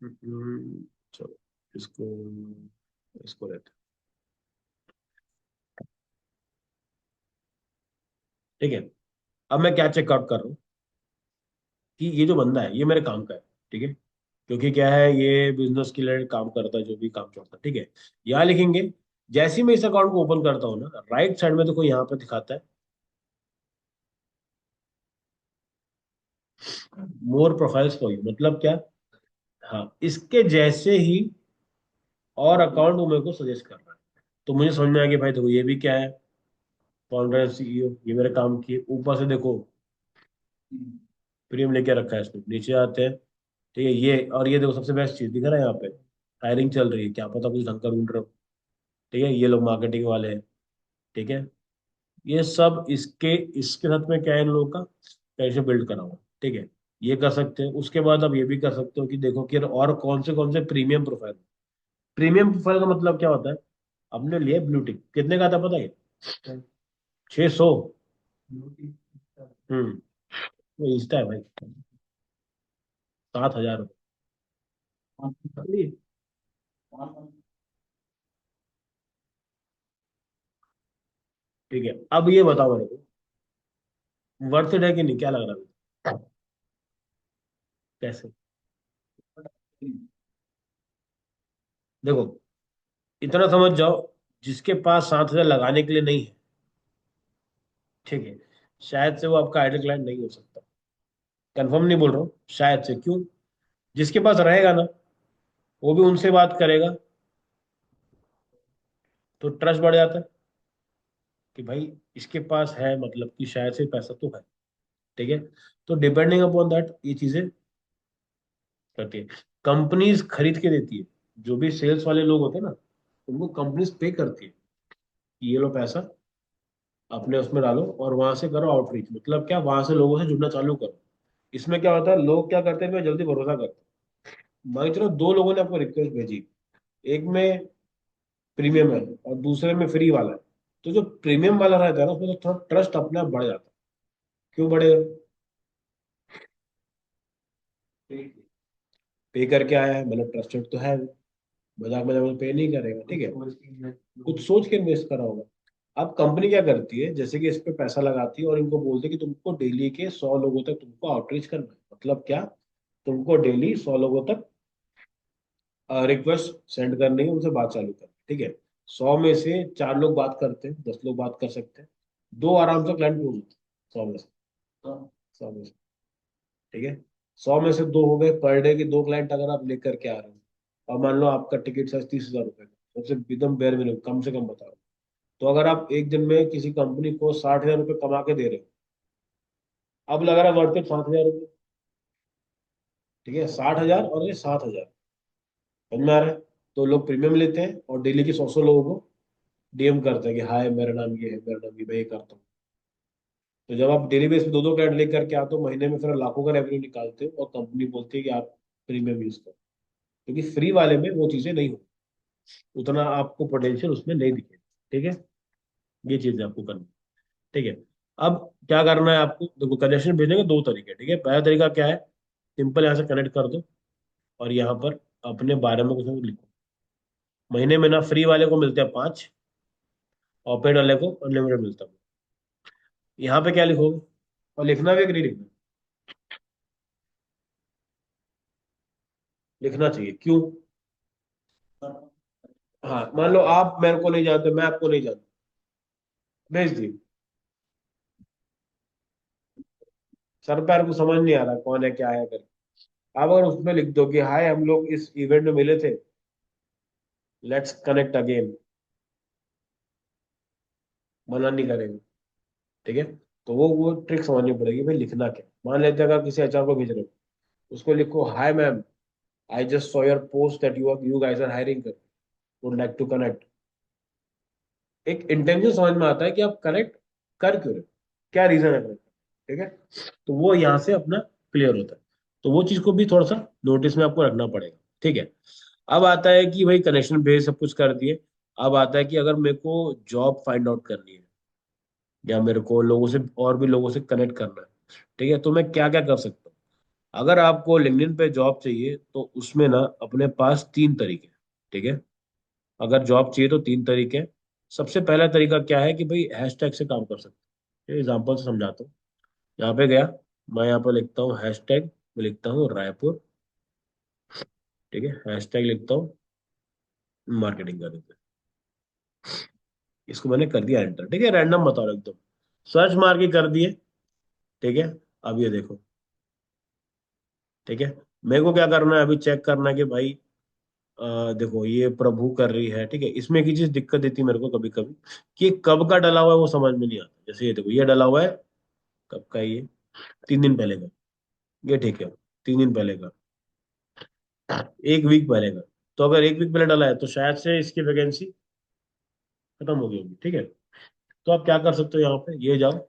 चलो इसको इसको लेते हैं। ठीक है, अब मैं क्या चेकआउट कर रहा हूँ कि ये जो बंदा है ये मेरे काम का है। ठीक है, क्योंकि क्या है, ये बिजनेस के लिए काम करता है, जो भी काम करता है। ठीक है, यहाँ लिखेंगे। जैसे ही मैं इस अकाउंट को ओपन करता हूँ ना, राइट साइड में देखो यहाँ पर दिखाता है मोर प्रोफाइल्स फॉर यू, मतलब क्या, हाँ, इसके जैसे ही और अकाउंट वो मेरे को सजेस्ट कर रहा है। तो मुझे समझ में आ गया भाई, देखो ये भी क्या है, फाउंडर एंड सीईओ, ये मेरे काम की है। ऊपर से देखो प्रीमियम लेके रखा है इसमें, नीचे आते हैं। ठीक है, ये और ये देखो सबसे बेस्ट चीज दिख रहा है यहाँ पे, हायरिंग चल रही है, क्या पता कुछ ढंग का ढूंढ रहे हो। ठीक है, ये लोग मार्केटिंग वाले हैं। ठीक है, ये सब इसके इसके साथ में क्या है, इन लोगों का कैसे बिल्ड करा हुआ। ठीक है, ये कर सकते हैं। उसके बाद आप ये भी कर सकते हो कि देखो कि और कौन से प्रीमियम प्रोफाइल। प्रीमियम प्रोफाइल का मतलब क्या होता है, हमने लिया ब्लू टिक, कितने का था पता है? 600। वो इंस्टा है भाई, 7,000 रुपये। ठीक है, अब ये बताओ मेरे को, वर्थ इट है कि नहीं, क्या लग रहा है? कैसे? देखो, इतना समझ जाओ, जिसके पास 7,000 लगाने के लिए नहीं है, ठीक है, शायद से वो आपका आइडल क्लाइंट नहीं हो सकता। कंफर्म नहीं बोल रहा हूँ, शायद से। क्यों? जिसके पास रहेगा ना, वो भी उनसे बात करेगा, तो ट्रस्ट बढ़ जाता है कि भाई इसके पास है, मतलब कि शायद से पैसा तो है। ठीक है, तो डिपेंडिंग अपॉन दैट ये चीजें करती है। कंपनीज खरीद के देती है, जो भी सेल्स वाले लोग होते हैं ना, उनको कंपनीज पे करती है कि ये लो पैसा, अपने उसमें डालो और वहां से करो आउटरीच, मतलब क्या, वहां से लोगों से जुड़ना चालू करो। इसमें क्या होता है, लोग क्या करते हैं, मैं जल्दी भरोसा करते हैं। मान के चलो दो लोगों ने आपको रिक्वेस्ट भेजी, एक में प्रीमियम है और दूसरे में फ्री वाला है, तो जो प्रीमियम वाला रहता है ना, उसमें तो थोड़ा ट्रस्ट अपने आप बढ़ जाता है। क्यों बढ़ेगा? पे करके आया है, मतलब ट्रस्टेड तो है वो। मजाक मजाक में पे नहीं करेगा। ठीक है, कुछ सोच के इन्वेस्ट करा होगा। अब कंपनी क्या करती है, जैसे कि इस पे पैसा लगाती है और इनको बोलती है कि तुमको डेली के 100 लोगों तक तुमको आउटरीच करना है। मतलब क्या, तुमको डेली 100 लोगों तक रिक्वेस्ट सेंड करनी है, उनसे बात चालू करनी है। ठीक है, 100 में से 4 लोग बात करते हैं, 10 लोग बात कर सकते हैं, दो आराम से क्लाइंट क्लोज होते हैं 100 में से। 100 में से, ठीक है, 100 में से दो हो गए। पर डे के दो क्लाइंट अगर आप लेकर के आ रहे हो, और मान लो आपका टिकट साइज 30,000 रुपए का, सबसे एकदम बेयर मिनिमम, कम से कम बता रहा हूँ, तो अगर आप एक दिन में किसी कंपनी को 60,000 रुपये कमा के दे रहे हो, अब लग रहा है वर्थ इट 7,000 रुपये। ठीक है, 60,000 और ये 7,000, समझ में आ रहा है? तो लोग प्रीमियम लेते हैं और डेली के 100 लोगों को डीएम करते हैं कि हाय मेरा नाम ये है, मेरा नाम ये, मैं ये करता हूँ। तो जब आप डेली बेस पे दो दो क्लाइंट लेकर के आते हो, महीने में फिर लाखों का रेवेन्यू निकालते हो, और कंपनी बोलती है कि आप प्रीमियम यूज करो। क्योंकि फ्री वाले में वो चीजें नहीं हो, उतना आपको पोटेंशियल उसमें नहीं दिखे। ठीक है, ये चीज आपको करनी है। ठीक है, अब क्या करना है आपको, देखो कनेक्शन भेजने के दो तरीके। ठीक है, पहला तरीका क्या है, सिंपल यहाँ से कनेक्ट कर दो और यहाँ पर अपने बारे में कुछ ना कुछ लिखो। महीने में ना फ्री वाले को मिलते हैं 5, और पेड वाले को अनलिमिटेड मिलता है। यहाँ पे क्या लिखोगे, और लिखना भी, कि नहीं लिखना? लिखना चाहिए। क्यों? हाँ, मान लो आप मेरे को नहीं जानते, मैं आपको नहीं जानता, भेज दी, सर पैर को समझ नहीं आ रहा कौन है क्या है कर। आप अगर उसमें लिख दो कि हाय हम लोग इस इवेंट में मिले थे, लेट्स कनेक्ट अगेन, मना नहीं करेंगे। ठीक है, तो वो ट्रिक समझनी पड़ेगी भाई, लिखना क्या। मान लेते हैं अगर किसी एचआर को भेज रहे हो, उसको लिखो hi ma'am, I just saw your post that you guys are hiring, would like to connect. एक इंटेंशन समझ में आता है कि आप कनेक्ट कर क्यों रहे हो, क्या रीजन है कनेक्ट। ठीक है, तो वो यहाँ से अपना क्लियर होता है। तो वो चीज को भी थोड़ा सा नोटिस में आपको रखना पड़ेगा। ठीक है, अब आता है कि भाई कनेक्शन बेस सब कुछ कर दिए, अब आता है कि अगर मेरे को जॉब फाइंड आउट करनी है या मेरे को लोगों से और भी लोगों से कनेक्ट करना है, ठीक है, तो मैं क्या क्या कर सकता हूँ। अगर आपको लिंक्डइन पे जॉब चाहिए तो उसमें ना अपने पास तीन तरीके हैं, ठीक है। अगर जॉब चाहिए तो तीन तरीके हैं। सबसे पहला तरीका क्या है कि भाई हैशटैग से काम कर सकते हैं। एग्जाम्पल से समझाता हूँ। यहाँ पे गया, मैं यहाँ पे लिखता हूँ हैशटैग, मैं लिखता हूँ रायपुर, ठीक है, हैशटैग लिखता हूँ मार्केटिंग कर देते हैं। इसको मैंने कर दिया एंटर, ठीक है, रैंडम बता रहा हूं एकदम, सर्च मार के कर दिए, ठीक है। अब ये देखो, ठीक है, मेरे को क्या करना है, अभी चेक करना है कि भाई देखो ये प्रभु कर रही है, ठीक है। इसमें एक ही चीज दिक्कत देती है मेरे को कभी कभी, कि कब का डला हुआ है वो समझ में नहीं आता। जैसे ये देखो, ये डला हुआ है, कब का है ये, 3 दिन पहले का, ये ठीक है, 3 दिन पहले का, 1 वीक पहले का। तो अगर 1 वीक पहले डला है तो शायद से इसकी वैकेंसी खत्म हो गई होगी, ठीक है। तो आप क्या कर सकते हो, यहाँ पे ये जाओ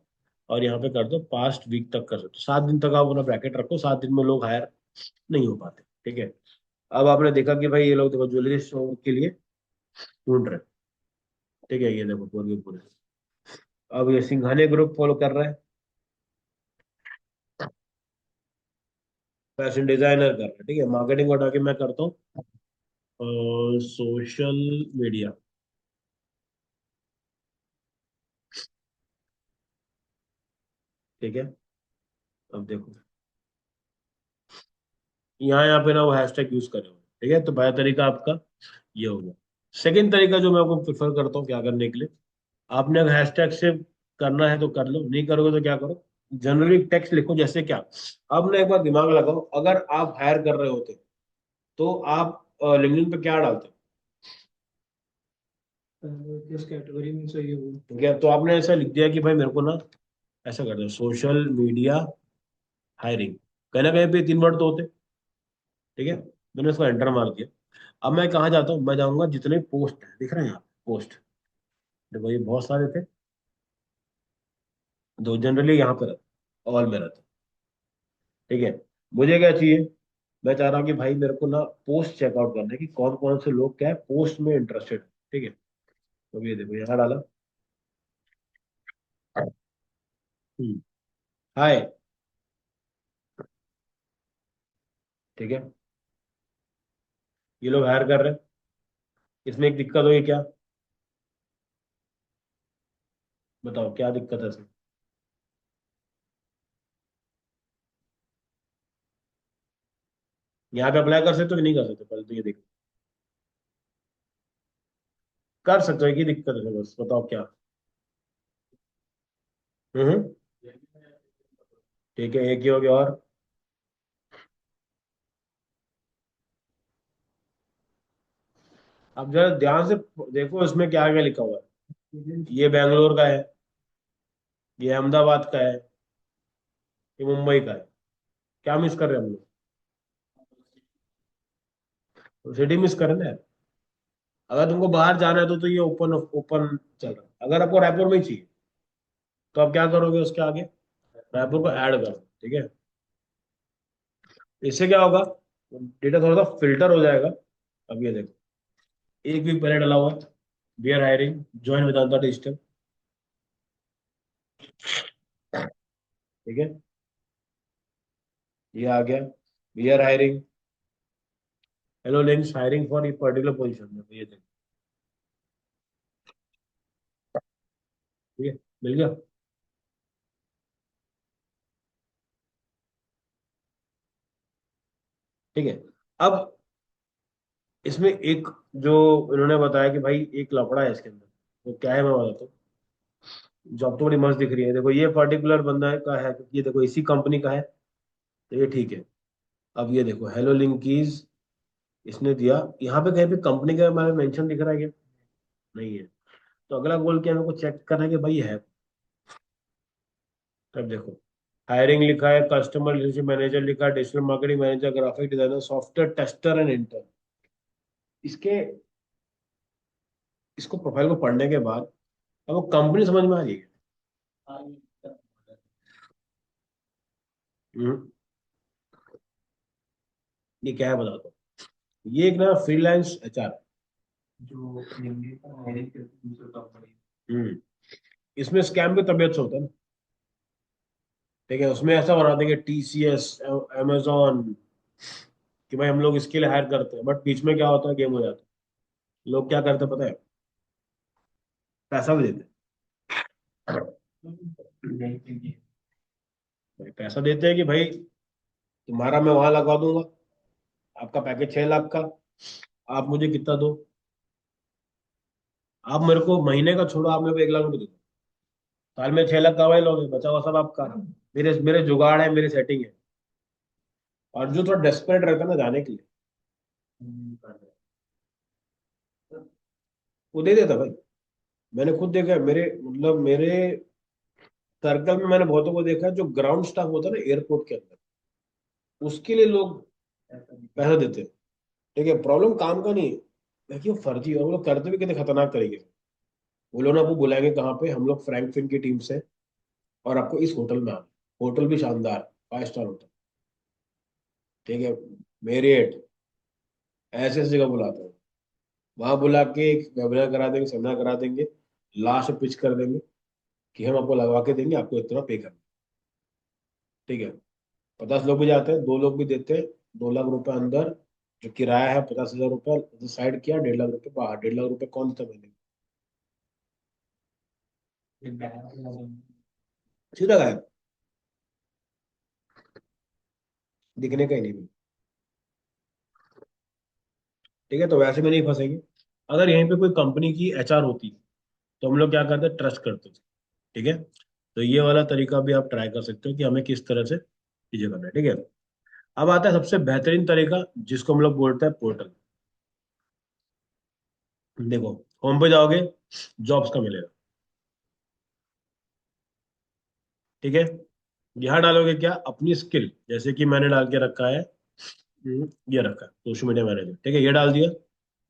और यहाँ पे कर दो पास्ट वीक तक कर सकते हो। 7 दिन तक आप अपना ब्रैकेट रखो, 7 दिन में लोग हायर नहीं हो पाते, ठीक है। अब आपने देखा कि भाई ये लोग देखो ज्वेलरी स्टोर के लिए ढूंढ रहे हैं, ठीक है, ये देखो पूरे के पूरे। अब ये सिंघानिया ग्रुप फॉलो कर रहा है, फैशन डिजाइनर कर रहा है, ठीक है। मार्केटिंग को हटा के मैं करता हूँ सोशल मीडिया, ठीक है। अब देखो, यहाँ पे ना वो हैशटैग यूज करे हुए, ठीक है। तो पहला तरीका आपका ये हो गया। सेकंड तरीका जो मैं आपको प्रिफर करता हूँ क्या करने के लिए, आपने अगर हैशटैग से करना है तो कर लो, नहीं करोगे तो क्या करो, जनरली टेक्स्ट लिखो। जैसे क्या, अब ना एक बार दिमाग लगाओ, अगर आप हायर कर रहे होते तो आप लिंक्डइन पे क्या डालते, किस कैटेगरी में चाहिए वो? ठीक है। तो आपने ऐसा लिख दिया कि भाई मेरे को ना ऐसा कर दो, सोशल मीडिया हायरिंग, कहीं ना कहीं पे 3 वर्ड तो होते, ठीक है। मैंने उसको एंटर मार दिया। अब मैं कहाँ जाता हूँ, मैं जाऊंगा जितने पोस्ट है, दिख रहे हैं यहाँ पोस्ट, देखो ये बहुत सारे थे, तो जनरली यहाँ पे रहता, ऑल में रहता, ठीक है। मुझे क्या चाहिए, मैं चाह रहा हूँ कि भाई मेरे को ना पोस्ट चेकआउट करना है कि कौन कौन से लोग क्या है पोस्ट में इंटरेस्टेड है, ठीक है। तो ये देखो यहाँ डाला, हम्म, हाय, ठीक है, ये लोग हायर कर रहे हैं। इसमें एक दिक्कत हुई क्या, बताओ क्या दिक्कत है इसमें। यहाँ पे अप्लाई कर सकते हो कि नहीं कर सकते, पहले तो ये देखो। कर सकते हो, एक ही दिक्कत है बस, बताओ क्या। हम्म, ठीक है, एक ही हो गया। और अब जरा ध्यान से देखो इसमें क्या क्या लिखा हुआ है। ये बेंगलोर का है, ये अहमदाबाद का है, ये मुंबई का है। क्या मिस कर रहे हैं हम लोग, तो सिटी मिस कर रहे हैं। अगर तुमको बाहर जाना है तो ये ओपन ओपन चल रहा है। अगर आपको रायपुर में ही चाहिए तो आप क्या करोगे, उसके आगे रायपुर को ऐड करो, ठीक है। इससे क्या होगा, डेटा थोड़ा सा फिल्टर हो जाएगा। अब ये देखो, 1 वीक पहले डला हुआ है, we are hiring, join Vedanta digital, ठीक है। ये आ गया, we are hiring, hello links hiring for ये पर्टिकुलर पोजीशन में, ये देखो, ठीक है, मिल गया, ठीक है। अब इसमें एक जो इन्होंने बताया कि भाई एक लफड़ा है इसके अंदर, वो क्या है मैं बताता हूँ। जॉब तो बड़ी मस्त दिख रही है, देखो ये पर्टिकुलर बंदा है का है, क्योंकि ये देखो इसी कंपनी का है, तो ये ठीक है। अब ये देखो हेलो लिंकीज, इसने दिया, यहाँ पे कहीं पे कंपनी का हमारे मेंशन दिख रहा है क्या, नहीं है। तो अगला गोल क्या है, मेरे को चेक करना है कि भाई है। तब देखो हायरिंग लिखा है, कस्टमर रिलेशनशिप मैनेजर लिखा है, digital marketing manager, graphic designer, software tester and inter. इसके इसको प्रोफाइल को पढ़ने के बाद अब वो कंपनी समझ में आ रही है। हम्म, ये क्या है बताता हूँ। ये एक ना फ्रीलांस एचआर, जो लिंक्डइन पर हायरिंग करती है दूसरे कंपनी। हम्म इसमें स्कैम की तबीयत से होता है ना। ठीक है, उसमें ऐसा बना देंगे TCS, Amazon, कि भाई हम लोग इसके लिए हायर करते हैं, बट बीच में क्या होता है, गेम हो जाता है। लोग क्या करते हैं पता है, पैसा भी देते हैं। लिंक्डइन भाई पैसा देते हैं कि भाई तुम्हारा मैं वहां लगा दूंगा, आपका पैकेज 6 लाख का, आप मुझे कितना दो, आप मेरे को महीने का छोड़ो, आप मेरे को 1 लाख रुपए दे दो, साल में 6 लाख कमाई लोगे, बचा हुआ सब आपका। मेरे मेरे जुगाड़ है, मेरी सेटिंग है। और जो थोड़ा डेस्परेट रहता है ना जाने के लिए, वो दे देता भाई। मैंने खुद देखा है, मेरे मतलब मेरे सर्कल में मैंने बहुतों को देखा है, जो ग्राउंड स्टाफ होता है ना एयरपोर्ट के अंदर, उसके लिए लोग पैसा देते हैं। ठीक है, प्रॉब्लम काम का नहीं है, देखिए वो फर्जी, और वो लोग करते भी कितने खतरनाक तरीके से। वो लोग ना आपको बुलाएंगे कहाँ पे, हम लोग फ्रैंक फिन की टीम से, और आपको इस होटल में आना, होटल भी शानदार, 5 स्टार होटल। ठीक है, मेरियट, ऐसे ऐसी जगह बुलाते हैं। वहां बुला के एक वेबिनार करा देंगे, सेमिनार करा देंगे, लास्ट में पिच कर देंगे कि हम आपको लगवा के देंगे, आपको इतना पे करना। ठीक है, 50 लोग भी जाते हैं, 2 लोग भी देते हैं। 2 लाख रुपए अंदर, जो किराया है 50,000 रुपये साइड किया, 1.5 लाख रुपए बाहर। 1.5 लाख रुपए कौन देता महीने में? सीधा गायब, दिखने का ही नहीं। ठीक है, तो वैसे में नहीं फंसेंगे। अगर यहीं पे कोई कंपनी की HR होती तो हम लोग क्या करते, ट्रस्ट करते थे। ठीक है, तो ये वाला तरीका भी आप ट्राई कर सकते हो कि हमें किस तरह से चीजें करना है। ठीक है, अब आता है सबसे बेहतरीन तरीका, जिसको हम लोग बोलते हैं पोर्टल। देखो, होम पे जाओगे, जॉब्स का मिलेगा। ठीक है, यहाँ डालोगे क्या, अपनी स्किल, जैसे कि मैंने डाल के रखा है, ये रखा है सोशल मीडिया मैनेजर। ठीक है, ये डाल दिया।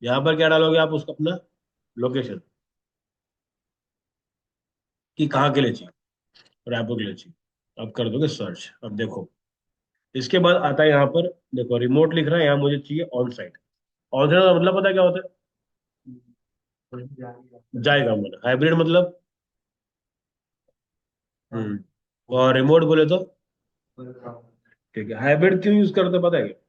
यहाँ पर क्या डालोगे आप, उसका अपना लोकेशन, कि कहाँ के लिए चाहिए, रैपो के लिए चाहिए। अब कर दोगे सर्च, अब देखो, इसके बाद आता है यहाँ पर, देखो रिमोट लिख रहा है, यहाँ मुझे चाहिए ऑन साइट। ऑन साइट का मतलब पता है क्या होता है, जाएगा मतलब, हाइब्रिड मतलब। हम्म और रिमोट बोले तो, ठीक है, हाइब्रिड क्यों यूज करते हैं पता है क्या?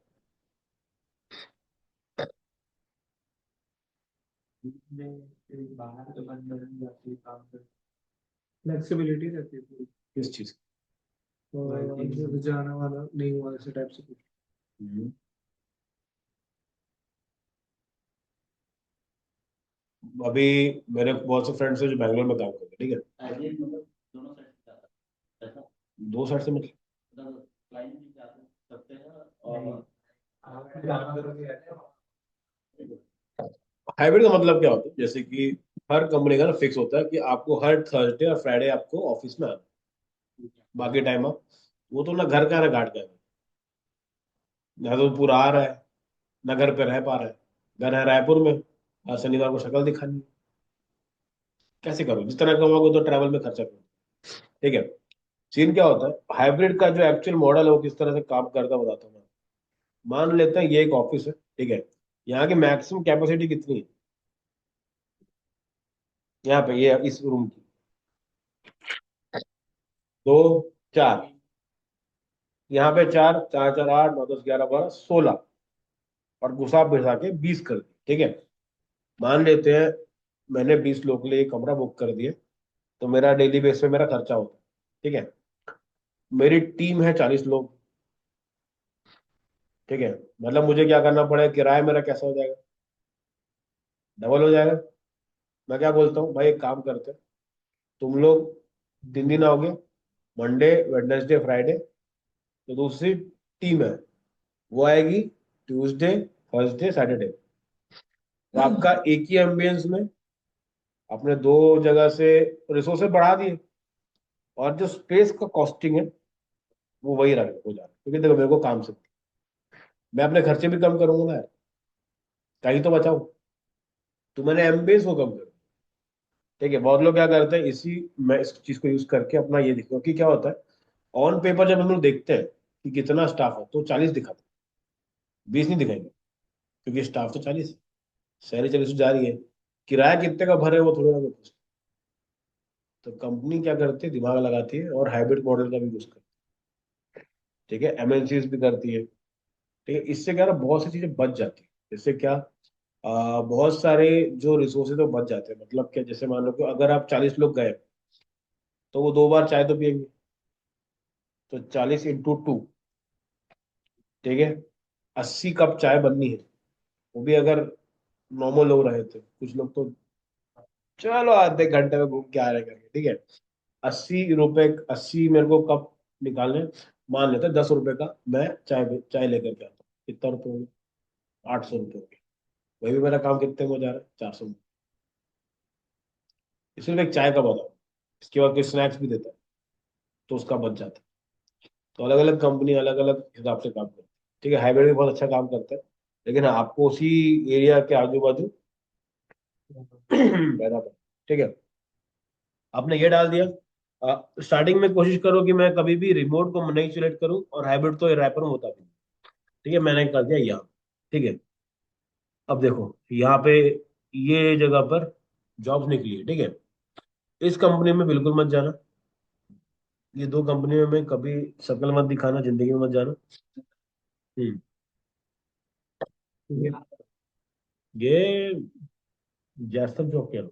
बाहर तो बंद नहीं जाती काम कर। फ्लेक्सिबिलिटी रहती है पूरी। किस चीज? तो जो जाना वाला नहीं हुआ ऐसे टाइप से कुछ। हम्म, अभी मेरे बहुत से फ्रेंड्स हैं जो बैंगलोर में काम करते हैं। ठीक है, हाइब्रिड मतलब दोनों साइड से जाता है ऐसा। 2 साइड से मतलब, मतलब क्लाइंट भी जा सकते हैं और हाइब्रिड का मतलब क्या होता है, जैसे कि हर कंपनी का ना फिक्स होता है कि आपको हर थर्सडे और फ्राइडे आपको ऑफिस में आना है। बाकी टाइम आप, वो तो ना घर का है ना घाट का है। ना तो पूरा आ रहा है, ना घर पे रह पा रहा है। घर है रायपुर में, और शनिवार को शक्ल दिखानी है। कैसे करो, जिस तरह कमाओगे तो ट्रैवल में खर्चा करो। ठीक है, सीन क्या होता है हाइब्रिड का, जो एक्चुअल मॉडल है वो किस तरह से काम करता है बताता हूँ मैं। मान लेते हैं ये एक ऑफिस है। ठीक है, यहाँ की मैक्सिमम कैपेसिटी कितनी है, यहाँ पे ये इस रूम की, 2 4, यहाँ पे 4 4 4 8 9 10 11 12 16, और घुसा भिसा के 20 कर दिए। ठीक है, मान लेते हैं मैंने 20 लोग के लिए एक कमरा बुक कर दिया, तो मेरा डेली बेस पे मेरा खर्चा होता है। ठीक है, मेरी टीम है 40 लोग। ठीक है, मतलब मुझे क्या करना पड़ेगा, किराया मेरा कैसा हो जाएगा, डबल हो जाएगा। मैं क्या बोलता हूँ भाई, एक काम करते हैं, तुम लोग 3 दिन आओगे, मंडे वेडनेसडे फ्राइडे, तो दूसरी टीम है वो आएगी ट्यूसडे थर्सडे सैटरडे। तो आपका एक ही एम्बियंस में आपने 2 जगह से रिसोर्सेज बढ़ा दिए, और जो स्पेस का कॉस्टिंग है वो वही रह हो जा रहा है, क्योंकि देखो मेरे को काम से, मैं अपने खर्चे भी कम करूंगा ना यार, कहीं तो बचाऊं। तो मैंने एम्बियंस को कम कर। ठीक है, बहुत लोग क्या करते हैं, इसी मैं इस चीज को यूज करके अपना ये देखो कि क्या होता है, ऑन पेपर जब हम लोग देखते हैं कि कितना स्टाफ है तो 40 दिखाते हैं, 20 नहीं दिखाएंगे, क्योंकि स्टाफ तो 40 है। सैलरी 40 जा रही है, किराया कितने का भरे वो थोड़ा ना कुछ। तो कंपनी क्या करती है, दिमाग लगाती है और हाइब्रिड मॉडल का भी यूज करती है। ठीक है, एमएनसीज भी करती है। ठीक है, इससे क्या है ना, बहुत सी चीजें बच जाती है। जैसे क्या, बहुत सारे जो रिसोर्सेज तो बच जाते हैं। मतलब क्या, जैसे मान लो कि अगर आप 40 लोग गए तो वो 2 बार चाय तो पियेंगे। तो 40 × 2, ठीक है, 80 कप चाय बननी है। वो भी अगर नॉर्मल लोग रहे थे, कुछ लोग तो चलो आधे घंटे में घूम के आ रहे करके, ठीक है। 80 रुपए, 80 मेरे को कप निकालने, मान लेते हैं 10 रुपए का मैं चाय चाय लेकर के आता हूँ। कितना रुपये हो गए? 800 रुपये हो गए। वही भी मेरा काम कितने में हो जा रहा है? 400 में। इसलिए एक चाय का बताओ, इसके बाद कोई स्नैक्स भी देता है तो उसका बच जाता है। तो अलग अलग कंपनी अलग अलग हिसाब से काम करती है। ठीक है, हाइब्रिड भी बहुत अच्छा काम करता है, लेकिन हाँ, आपको उसी एरिया के आजू बाजू रहना पड़ता है। ठीक है, आपने ये डाल दिया। स्टार्टिंग में कोशिश करो कि मैं कभी भी रिमोट को नहीं सिलेक्ट करूं, और हाइब्रिड तो रैपर में होता भी नहीं। ठीक है, मैंने कर दिया यहाँ। ठीक है, अब देखो यहाँ पे ये जगह पर जॉब्स निकली है। ठीक है, इस कंपनी में बिल्कुल मत जाना। ये दो कंपनियों में कभी शक्ल मत दिखाना, जिंदगी में मत जाना। हम्म। ठीक है, ये जैसम जॉब क्या,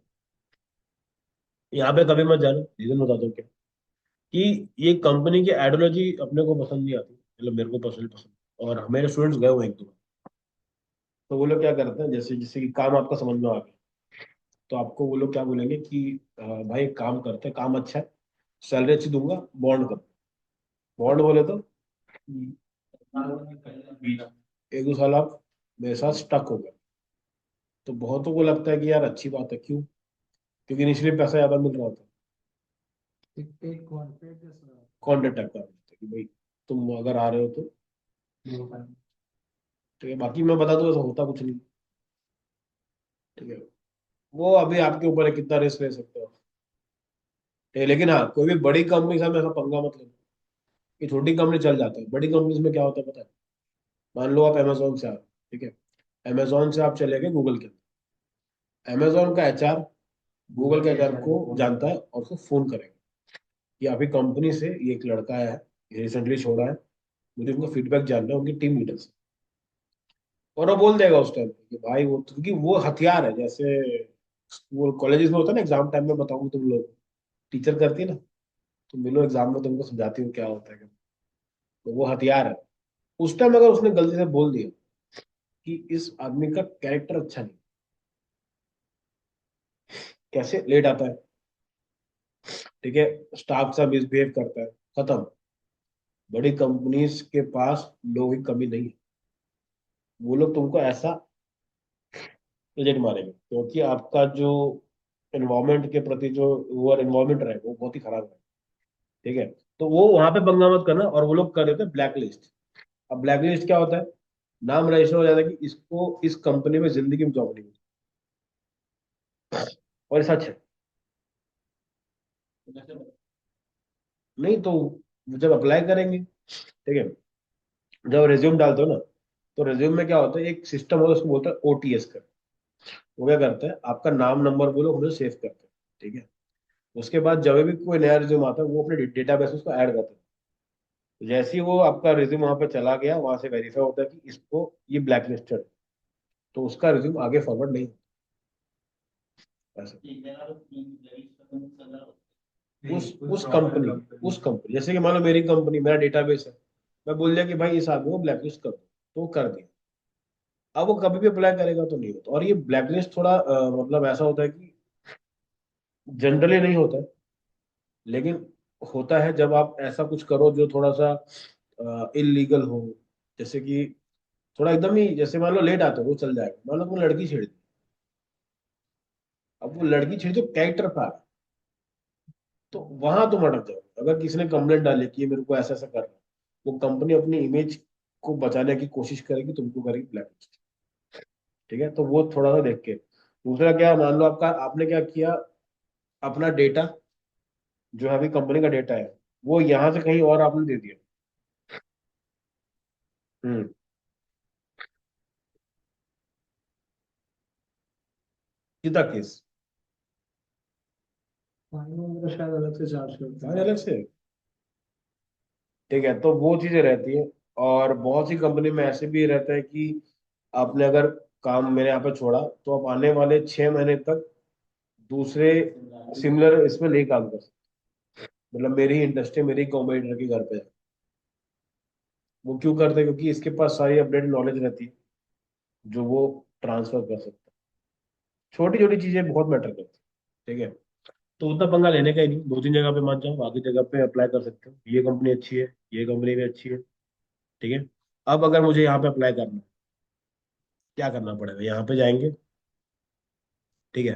यहाँ पे कभी मत जाना। रीजन बताता हूँ क्या, कि ये कंपनी की आइडियोलॉजी अपने को पसंद नहीं आती, मतलब मेरे को पर्सनली पसंद। और हमारे स्टूडेंट्स गए हुए हैं एक दो बार। तो वो लोग क्या करते हैं, जैसे जैसे कि काम आपका समझ में आ गया, तो आपको वो लोग क्या बोलेंगे कि भाई एक काम करते हैं, काम अच्छा है, सैलरी अच्छी दूंगा, बॉन्ड कर। बॉन्ड बोले तो एक दो साल आप मेरे साथ स्टक हो गए। तो बहुतों को लगता है कि यार अच्छी बात है, क्यों? क्योंकि इनिशियली पैसा ज्यादा मिल रहा होता है। एक कॉन्ट्रैक्ट जैसा। कॉन्ट्रैक्ट टाइप का होता है कि भाई तुम अगर आ रहे हो तो। ठीक है, बाकी मैं बता दूं ऐसा होता कुछ नहीं। ठीक है, वो अभी आपके ऊपर है कितना रिस्क ले सकते हो। ठीक है, लेकिन हाँ, कोई भी बड़ी कंपनी से हमें ऐसा पंगा मत लो कि छोटी कंपनी चल जाता है। बड़ी कंपनीज में क्या होता है पता है? मान लो आप अमेजोन से आ रहे हो, ठीक है, अमेजोन से आप चले गए गूगल के अंदर। अमेजोन का एचआर गूगल के एचआर को जानता है और उसको फोन करेगा कि आपकी कंपनी से ये एक लड़का है, ये रिसेंटली छोड़ा है, मुझे उनका फीडबैक जानना है, उनकी टीम लीडर से। और वो बोल देगा उस टाइम पे कि भाई वो, क्योंकि वो हथियार है। जैसे वो कॉलेजेस में होता है ना, एग्जाम टाइम में बताऊंगी तुम लोग, टीचर करती है ना, तुम मिलो एग्जाम में, तुमको समझाती हूँ क्या होता है। तो वो हथियार है। उस टाइम अगर उसने गलती से बोल दिया कि इस आदमी का कैरेक्टर अच्छा नहीं, कैसे लेट आता है, ठीक है, स्टाफ से मिसबिहेव करता है, खत्म। बड़ी कंपनीज के पास लोगों की कमी नहीं है। वो लोग तुमको ऐसा रिजेक्ट मारेंगे, क्योंकि आपका जो एनवायरमेंट के प्रति जो वो एनवायरमेंट रहे वो बहुत ही खराब है। ठीक है, तो वो वहां पे पंगा मत करना। और वो लोग कर देते हैं ब्लैक लिस्ट। अब ब्लैक लिस्ट क्या होता है? नाम रजिस्टर हो जाता है कि इसको इस कंपनी में जिंदगी में जॉब नहीं मिली। और ये सच है। नहीं तो जब अप्लाई करेंगे, ठीक है, जब रिज्यूम डालते हो ना, तो रिज्यूम में क्या होता है, एक सिस्टम होता है, उसको बोलते हैं ओटीएस का। वो क्या करता है, आपका नाम नंबर बोलो उन्हें सेव करते हैं। ठीक है, उसके बाद जब भी कोई नया रिज्यूम आता है वो अपने डेटाबेस में उसको ऐड करते हैं। तो जैसे ही वो आपका रिज्यूम वहां पे चला गया, वहां से वेरीफाई होता है कि इसको ये ब्लैक लिस्टेड, तो उसका रिज्यूम आगे फॉरवर्ड नहीं होता ऐसा। उस कंपनी जैसे कि मान लो मेरी कंपनी, मेरा डेटाबेस है, मैं बोल दिया कि भाई इस आदमी को ब्लैकलिस्ट कर दो, तो वो कर दिया। अब वो कभी भी अप्लाई करेगा तो नहीं होता। और ये ब्लैकलिस्ट थोड़ा मतलब ऐसा होता है कि जनरली नहीं होता है, लेकिन होता है जब आप ऐसा कुछ करो जो थोड़ा सा इलीगल हो। जैसे कि थोड़ा एकदम ही, जैसे मान लो लेट आते हो वो चल जाएगा, मान लो तुम लड़की छेड़ दी। अब वो लड़की छेड़ी तो कैरेक्टर पर आ गया, तो वहां तुम अटक जाओ। अगर किसी ने कंप्लेंट डाली कि ये मेरे को ऐसा ऐसा कर रहा है, वो कंपनी अपनी इमेज को बचाने की कोशिश करेगी, तुमको करेगी ब्लैकलिस्ट। ठीक है, तो वो थोड़ा सा देख के। दूसरा क्या, मान लो आपका, आपने क्या किया, अपना डेटा जो है अभी कंपनी का डेटा है, वो यहाँ से कहीं और आपने दे दिया। हम्म। सीधा केस। फाइन वगैरह शायद अलग से चार्ज करते फाइन हैं। अलग से। ठीक है, तो वो चीजें रहती है। और बहुत सी कंपनी में ऐसे भी रहता है कि आपने अगर काम मेरे यहाँ पे छोड़ा तो आप आने वाले 6 महीने तक दूसरे सिमिलर इसमें नहीं काम कर सकते। मतलब मेरी इंडस्ट्री मेरी कॉम्पिटिटर के घर पे है। वो क्यों करते हैं? क्योंकि इसके पास सारी अपडेट नॉलेज रहती है जो वो ट्रांसफर कर सकता है। छोटी छोटी चीजें बहुत मैटर करती है। ठीक है, तो उतना पंगा लेने का ही नहीं। 2-3 जगह पे मत जाओ, बाकी जगह पे अप्लाई कर सकते हो। ये कंपनी अच्छी है, ये कंपनी भी अच्छी है। ठीक है, अब अगर मुझे यहाँ पे अप्लाई करना है, क्या करना पड़ेगा? यहाँ पे जाएंगे। ठीक है,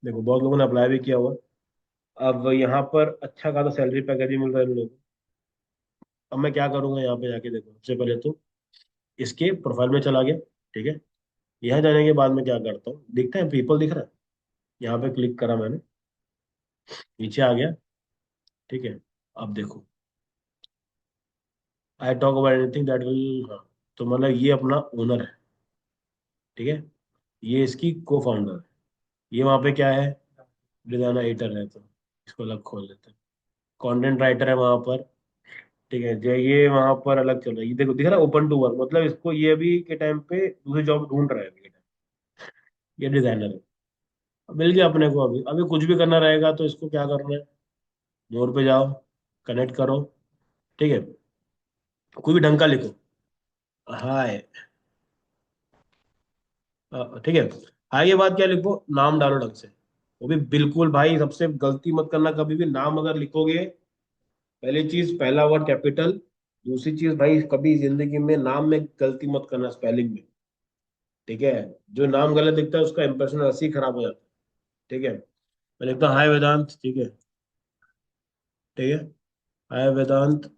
देखो बहुत लोगों ने अप्लाई भी किया हुआ है। अब यहाँ पर अच्छा खासा सैलरी पैकेज भी मिल रहा है इन लोगों को। अब मैं क्या करूंगा यहाँ पे जाके? देखो, सबसे पहले तो इसके प्रोफाइल में चला गया। ठीक है, यहाँ जाने के बाद में क्या करता हूँ, दिखता है पीपल दिख रहा है। यहाँ पे क्लिक करा मैंने, नीचे आ गया। ठीक है, अब देखो, I talk about anything that will, हाँ, तो मतलब ये अपना ओनर है। ठीक है, ये इसकी को फाउंडर है। ये वहाँ पे क्या है? डिजाइनर एडिटर है, तो इसको अलग खोल देते हैं। कंटेंट राइटर है वहाँ पर। ठीक है, जो ये वहाँ पर अलग चल रहा है, ये देखो दिख रहा है ओपन टू वर्क, मतलब इसको ये अभी के टाइम पे दूसरी जॉब ढूंढ रहा है अभी के टाइम। ये डिजाइनर है। अब मिल गया अपने को। अभी अभी कुछ भी करना रहेगा तो इसको क्या करना है? मोर पे जाओ, कनेक्ट करो। ठीक है, कोई भी ढंग का लिखो। हाय, ठीक है, हाय के बाद क्या लिखो? नाम डालो ढंग से। वो भी बिल्कुल भाई, सबसे गलती मत करना कभी भी। नाम अगर लिखोगे, पहली चीज पहला वर्ड कैपिटल। दूसरी चीज भाई, कभी जिंदगी में नाम में गलती मत करना स्पेलिंग में। ठीक है, जो नाम गलत दिखता है उसका इंप्रेशन ऐसे ही खराब हो जाता है। ठीक है, मैं लिखता हूँ हाय वेदांत। ठीक है, ठीक है, हाय वेदांत,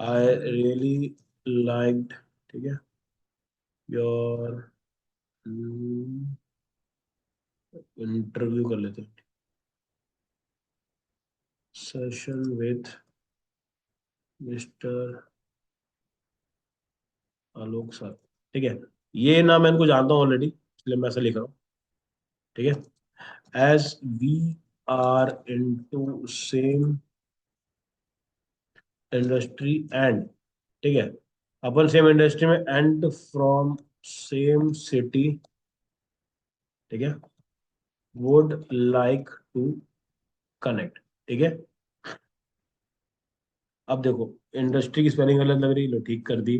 आई रियली लाइक्ड, ठीक है, योर इंटरव्यू कर लेते हैं, session with mister Alok sir. ठीक है, ये ना मैं इनको जानता हूँ ऑलरेडी, इसलिए मैं ऐसे लिख रहा हूँ। ठीक है, as we are into same industry and, ठीक है, अपन सेम इंडस्ट्री में एंड फ्रॉम सेम सिटी, ठीक है, वुड लाइक टू कनेक्ट। ठीक है, अब देखो, इंडस्ट्री की स्पेलिंग गलत लग रही, लो ठीक कर दी।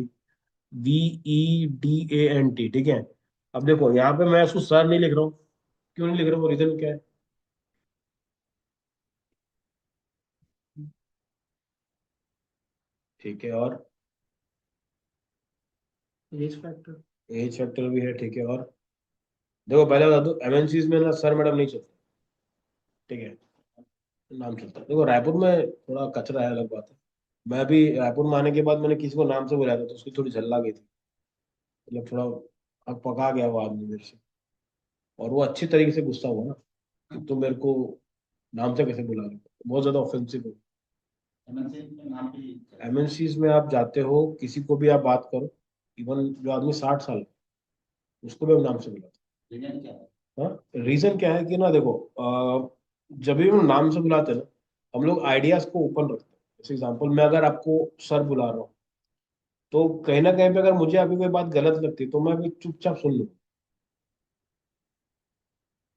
VEDANT, ठीक है। अब देखो यहाँ पे मैं उसको सर नहीं लिख रहा हूँ। क्यों नहीं लिख रहा हूँ? रीजन क्या है? ठीक है, और एज फैक्टर। एज फैक्टर भी है। ठीक है, और देखो पहले बता दो, MNCs में ना सर मैडम नहीं चलता। ठीक है, नाम चलता है। देखो रायपुर में थोड़ा कचरा है, अलग बात है। मैं भी रायपुर में आने के बाद मैंने किसी को नाम से बुलाया था तो उसकी थोड़ी झल्ला गई थी। मतलब थोड़ा अब पका गया वो आदमी मेरे से। और वो अच्छी तरीके से गुस्सा हुआ ना कि तुम मेरे को नाम से कैसे बुला रहे हो? बहुत ज्यादा ऑफेंसिव है। एमएनसी में नाम भी MNCs में आप जाते हो, किसी को भी आप बात करो, इवन जो आदमी 60 साल का, उसको भी हम नाम से बुलाते रीजन क्या है? हैं। हाँ, रीजन क्या है कि ना देखो, जब भी हम नाम से बुलाते हैं ना, हम लोग आइडियाज को ओपन रखते हैं। जैसे एग्जांपल, मैं अगर आपको सर बुला रहा हूँ, तो कहीं ना कहीं पे अगर मुझे अभी कोई बात गलत लगती है तो मैं भी चुपचाप सुन लूँ।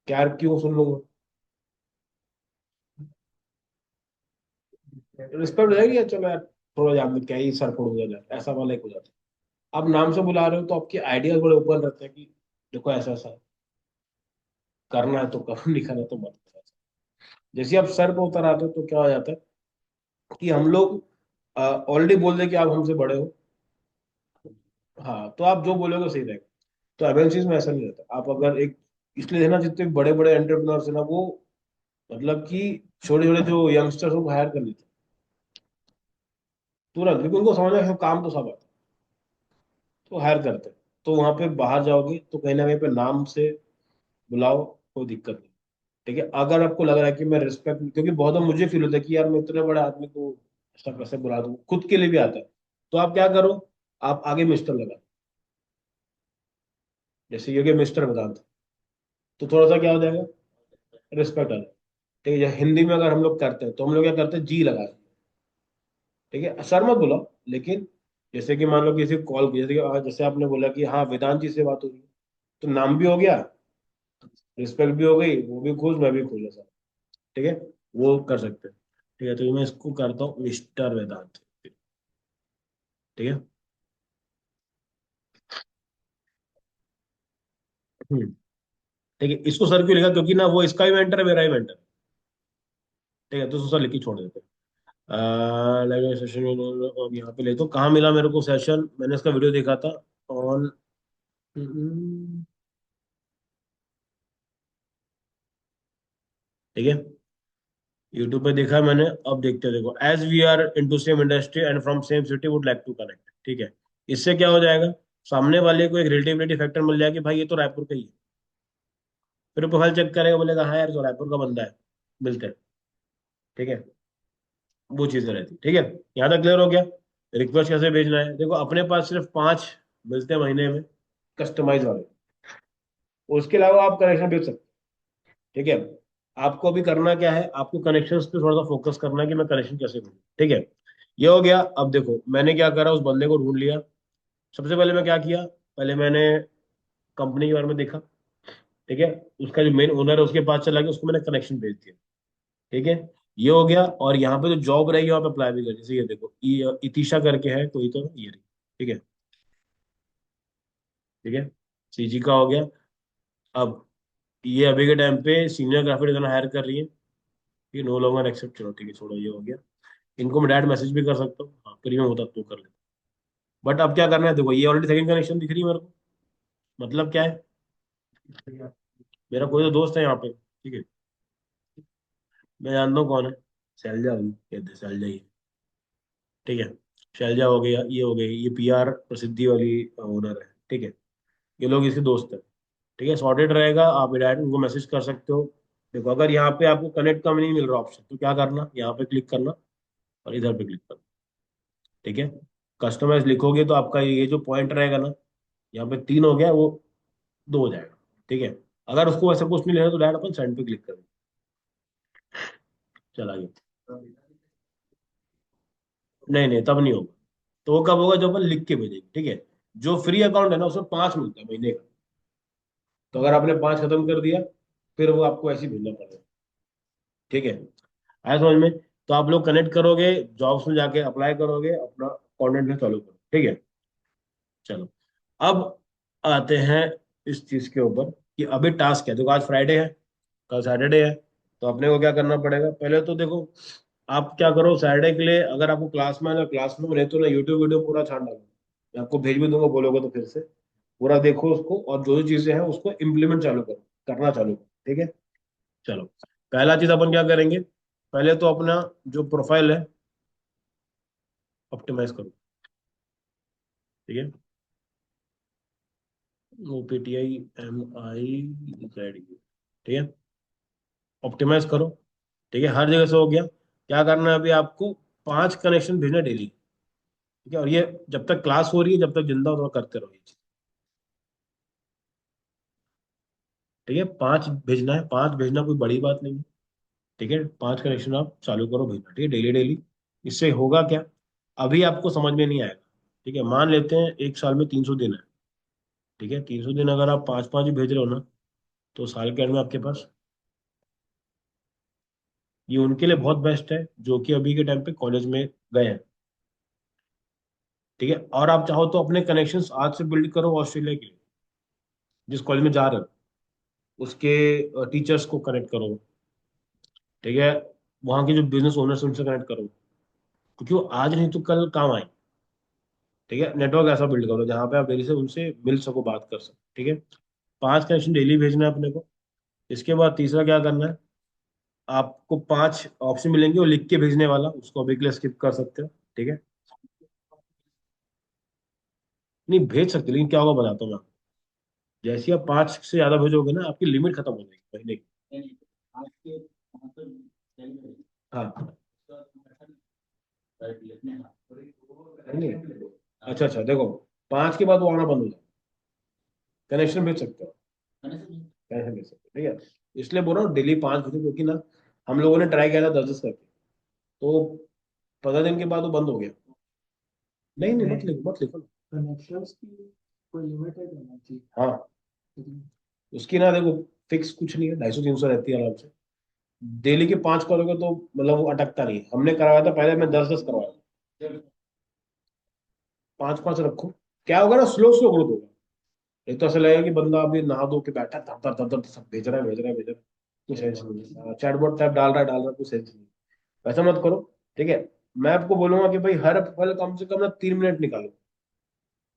क्या क्यों सुन लूंगा? रिस्पेक्ट हो जाएगी, या चलो यार थोड़ा जान दे, क्या ही सर फोड़ हो जाए, ऐसा वाला एक हो जाता है। आप नाम से बुला रहे हो तो आपके आइडियाज बड़े ओपन रहते हैं कि देखो ऐसा ऐसा है, करना है तो करो, नहीं करना तो मत करो। जैसे आप सर पे उतर आते हो तो क्या हो जाता है कि हम लोग ऑलरेडी बोल दे कि आप हमसे बड़े हो। हाँ, तो आप जो बोलोगे सही रहेगा। तो एमएनसीज में ऐसा नहीं रहता। आप अगर एक, इसलिए है ना, जितने बड़े बड़े एंटरप्रेन्योर्स है ना, वो मतलब कि छोटे छोटे जो यंगस्टर्स को हायर कर लेते हैं तुरंत, क्योंकि उनको समझ में काम तो सब आता है, तो हायर करते हैं। तो वहां पे बाहर जाओगे तो कहीं ना कहीं पे नाम से बुलाओ, कोई दिक्कत नहीं। ठीक है, अगर आपको लग रहा है कि मैं रिस्पेक्ट, क्योंकि बहुत बार मुझे फील होता है कि यार मैं इतने बड़े आदमी को ऐसा कैसे बुला दूं, खुद के लिए भी आता है। तो आप क्या करो, आप आगे मिस्टर लगा, जैसे ये मिस्टर वेदांत। तो थोड़ा सा क्या हो जाएगा, रिस्पेक्ट आ जाएगा। ठीक है, या हिंदी में अगर हम लोग करते हैं तो हम लोग क्या करते हैं, जी लगा, ठीक है, सर मत बुलाओ, लेकिन जैसे कि मान लो किसी को कॉल किया, जैसे कि जैसे आपने बोला कि हाँ वेदांत जी से बात हो रही है, तो नाम भी हो गया, रिस्पेक्ट भी हो गई, वो भी खुश, मैं भी खुश है सर। ठीक है, वो कर सकते हैं। ठीक है, तो मैं इसको करता हूँ मिस्टर वेदांत। ठीक है। हम्म। ठीक है, इसको सर क्यों लिखा, क्योंकि ना वो इसका भी मेंटर है, मेरा ही मेंटर। ठीक है, तो उसको सर लिख के छोड़ देते हैं। लाइव सेशन यहाँ पे ले, तो कहाँ मिला मेरे को सेशन, मैंने इसका वीडियो देखा था ऑन, ठीक है, यूट्यूब पे देखा है मैंने। अब देखते हैं, देखो, as we are into same industry and from same city would like to connect. ठीक है, इससे क्या हो जाएगा, सामने वाले को एक रिलेटिविटी फैक्टर मिल जाएगा कि भाई ये तो रायपुर का ही है। फिर प्रोफाइल चेक करेगा, बोलेगा हाँ यार तो रायपुर का बंदा है, मिलते हैं। ठीक है, वो चीजें रहती, ठीक है। यहाँ तक क्लियर हो गया। रिक्वेस्ट कैसे भेजना है, देखो अपने पास सिर्फ 5 मिलते हैं महीने में, कस्टमाइज वाले। उसके अलावा आप कनेक्शन भेज सकते हैं। ठीक है, आपको अभी करना क्या है, आपको कनेक्शंस पे थोड़ा सा फोकस करना है कि मैं कनेक्शन कैसे करूँ। ठीक है, ये हो गया। अब देखो मैंने क्या करा, उस बंदे को ढूंढ लिया। सबसे पहले मैं क्या किया, पहले मैंने कंपनी के बारे में देखा। ठीक है, उसका जो मेन ओनर है उसके पास चला गया, उसको मैंने कनेक्शन भेज दिया। ठीक है, ये हो गया। और यहाँ पे जो जॉब रहेगी वहाँ पे अप्लाई भी कर, जैसे ये देखो, इतिशा करके है कोई, तो ये रही। ठीक है। ठीक है, सीजी का हो गया। अब ये अभी के टाइम पे सीनियर ग्राफिक डिजाइनर हायर कर रही है। ये नो लॉन्गर एक्सेप्ट, चलो ठीक है, छोड़ो, ये हो गया। इनको मैं डायरेक्ट मैसेज भी कर सकता हूँ, हाँ प्रीमियम होता तो कर लेता। बट अब क्या करना है, देखो ये ऑलरेडी सेकंड कनेक्शन दिख रही है मेरे को। मतलब क्या है, मेरा कोई तो दोस्त है यहाँ पे। ठीक है, मैं जानता हूँ कौन है, शैलजा होगी, कहते हैं शैलजा ही है। ठीक है, शैलजा हो गया, ये हो गई, ये पीआर प्रसिद्धि वाली ओनर है। ठीक है, ये लोग इसके दोस्त है। ठीक है, सॉर्टेड रहेगा, आप डायरेक्ट उनको मैसेज कर सकते हो। देखो अगर यहाँ पे आपको कनेक्ट का नहीं मिल रहा ऑप्शन, तो क्या करना, यहाँ पे क्लिक करना और इधर पे क्लिक करना। ठीक है, कस्टमाइज लिखोगे तो आपका ये जो पॉइंट रहेगा ना, यहाँ पे 3 हो गया, वो 2 हो जाएगा। ठीक है, अगर उसको वैसा कुछ नहीं लेना तो डायरेक्ट अपन सेंड पे क्लिक करेंगे, चला गया। नहीं नहीं, तब नहीं होगा। तो वो कब होगा, जब अपन लिख के भेजेंगे। ठीक है, जो फ्री अकाउंट है ना उसमें 5 मिलता है महीने का। तो अगर आपने 5 खत्म कर दिया, फिर वो आपको ऐसे ही भेजना पड़ेगा। ठीक है, आया समझ में। तो आप लोग कनेक्ट करोगे, जॉब्स में जाके अप्लाई करोगे, अपना कंटेंट में चालू करो। ठीक है, चलो। अब आते हैं इस चीज के ऊपर कि अभी टास्क है, देखो आज फ्राइडे है, कल सैटरडे है। तो अपने को क्या करना पड़ेगा, पहले तो देखो, आप क्या करो सैटरडे के लिए, अगर आपको क्लास में आना, क्लास में रहे तो ना यूट्यूब वीडियो पूरा छान डालो। मैं आपको भेज भी दूंगा, बोलोगे तो फिर से पूरा देखो उसको, और जो जो चीजें हैं उसको इम्प्लीमेंट चालू करो, करना चालू करो। ठीक है, चलो। पहला चीज अपन क्या करेंगे, पहले तो अपना जो प्रोफाइल है ऑप्टिमाइज करो। ठीक है, OPTIMIZ, ठीक है, ऑप्टिमाइज करो। ठीक है, हर जगह से हो गया। क्या करना है अभी आपको, 5 कनेक्शन भेजना डेली। ठीक है, और ये जब तक क्लास हो रही है, जब तक जिंदा हो तो करते रहो ये चीज। ठीक है, 5 भेजना है, 5 भेजना कोई बड़ी बात नहीं है। ठीक है, 5 कनेक्शन आप चालू करो भेजना, ठीक है, डेली डेली। इससे होगा क्या, अभी आपको समझ में नहीं आएगा। ठीक है, मान लेते हैं 1 साल में 300 दिन है। ठीक है, 300 दिन अगर आप 5 5 ही भेज रहे हो ना, तो साल के एंड में आपके पास, ये उनके लिए बहुत बेस्ट है जो कि अभी के टाइम पे कॉलेज में गए हैं। ठीक है, और आप चाहो तो अपने कनेक्शंस आज से बिल्ड करो ऑस्ट्रेलिया के लिए, जिस कॉलेज में जा रहे हो उसके टीचर्स को कनेक्ट करो। ठीक है, वहाँ के जो बिजनेस ओनर्स उनसे कनेक्ट करो, क्योंकि वो आज नहीं तो कल काम आए। ठीक है, नेटवर्क ऐसा बिल्ड करो जहाँ पे आप डेली से उनसे मिल सको, बात कर सको। ठीक है, 5 कनेक्शन डेली भेजना है अपने को। इसके बाद तीसरा क्या करना है, आपको 5 ऑप्शन मिलेंगे, वो लिख के भेजने वाला, उसको अभी के लिए स्किप कर सकते हो। ठीक है, नहीं भेज सकते, लेकिन क्या होगा बताता हूँ मैं आपको। जैसे ही आप 5 से ज्यादा भेजोगे ना, आपकी लिमिट खत्म हो जाएगी महीने की। नहीं, आज के वहाँ पर चल रही है, हाँ, उसका संगठन कर दिया अपने हाथ। नहीं नहीं, अच्छा अच्छा, देखो 5 के बाद वो आना बंद हो जाए, कनेक्शन भेज सकते हो, कनेक्शन कनेक्शन भेज सकते हो। इसलिए बोल रहा हूँ डेली 5 घंटे, क्योंकि ना हम लोगों ने ट्राई किया था 10-10 करके, तो 15 दिन के बाद वो बंद हो गया। नहीं नहीं, मत लिखो मत लिखो। कनेक्शंस की कोई लिमिटेड होना चाहिए। हाँ, उसकी ना देखो, फिक्स कुछ नहीं है, 250-300 रहती है आराम से। डेली के 5 करोगे तो मतलब वो अटकता नहीं है। हमने करवाया था पहले, मैं 10-10 करवाया, 5-5 रखो। क्या होगा ना, स्लो स्लो ग्रोथ होगा। एक तो ऐसा लगेगा कि बंदा अभी नहा धो के बैठा, धर धर धर धर सब भेज रहा है भेज रहा है भेज रहा है, कुछ सेंस नहीं है। चैटबॉट टाइप डाल रहा है, कुछ सेंस नहीं। वैसा मत करो, ठीक है। मैं आपको बोलूंगा कि भाई हर पल कम से कम ना 3 मिनट निकालो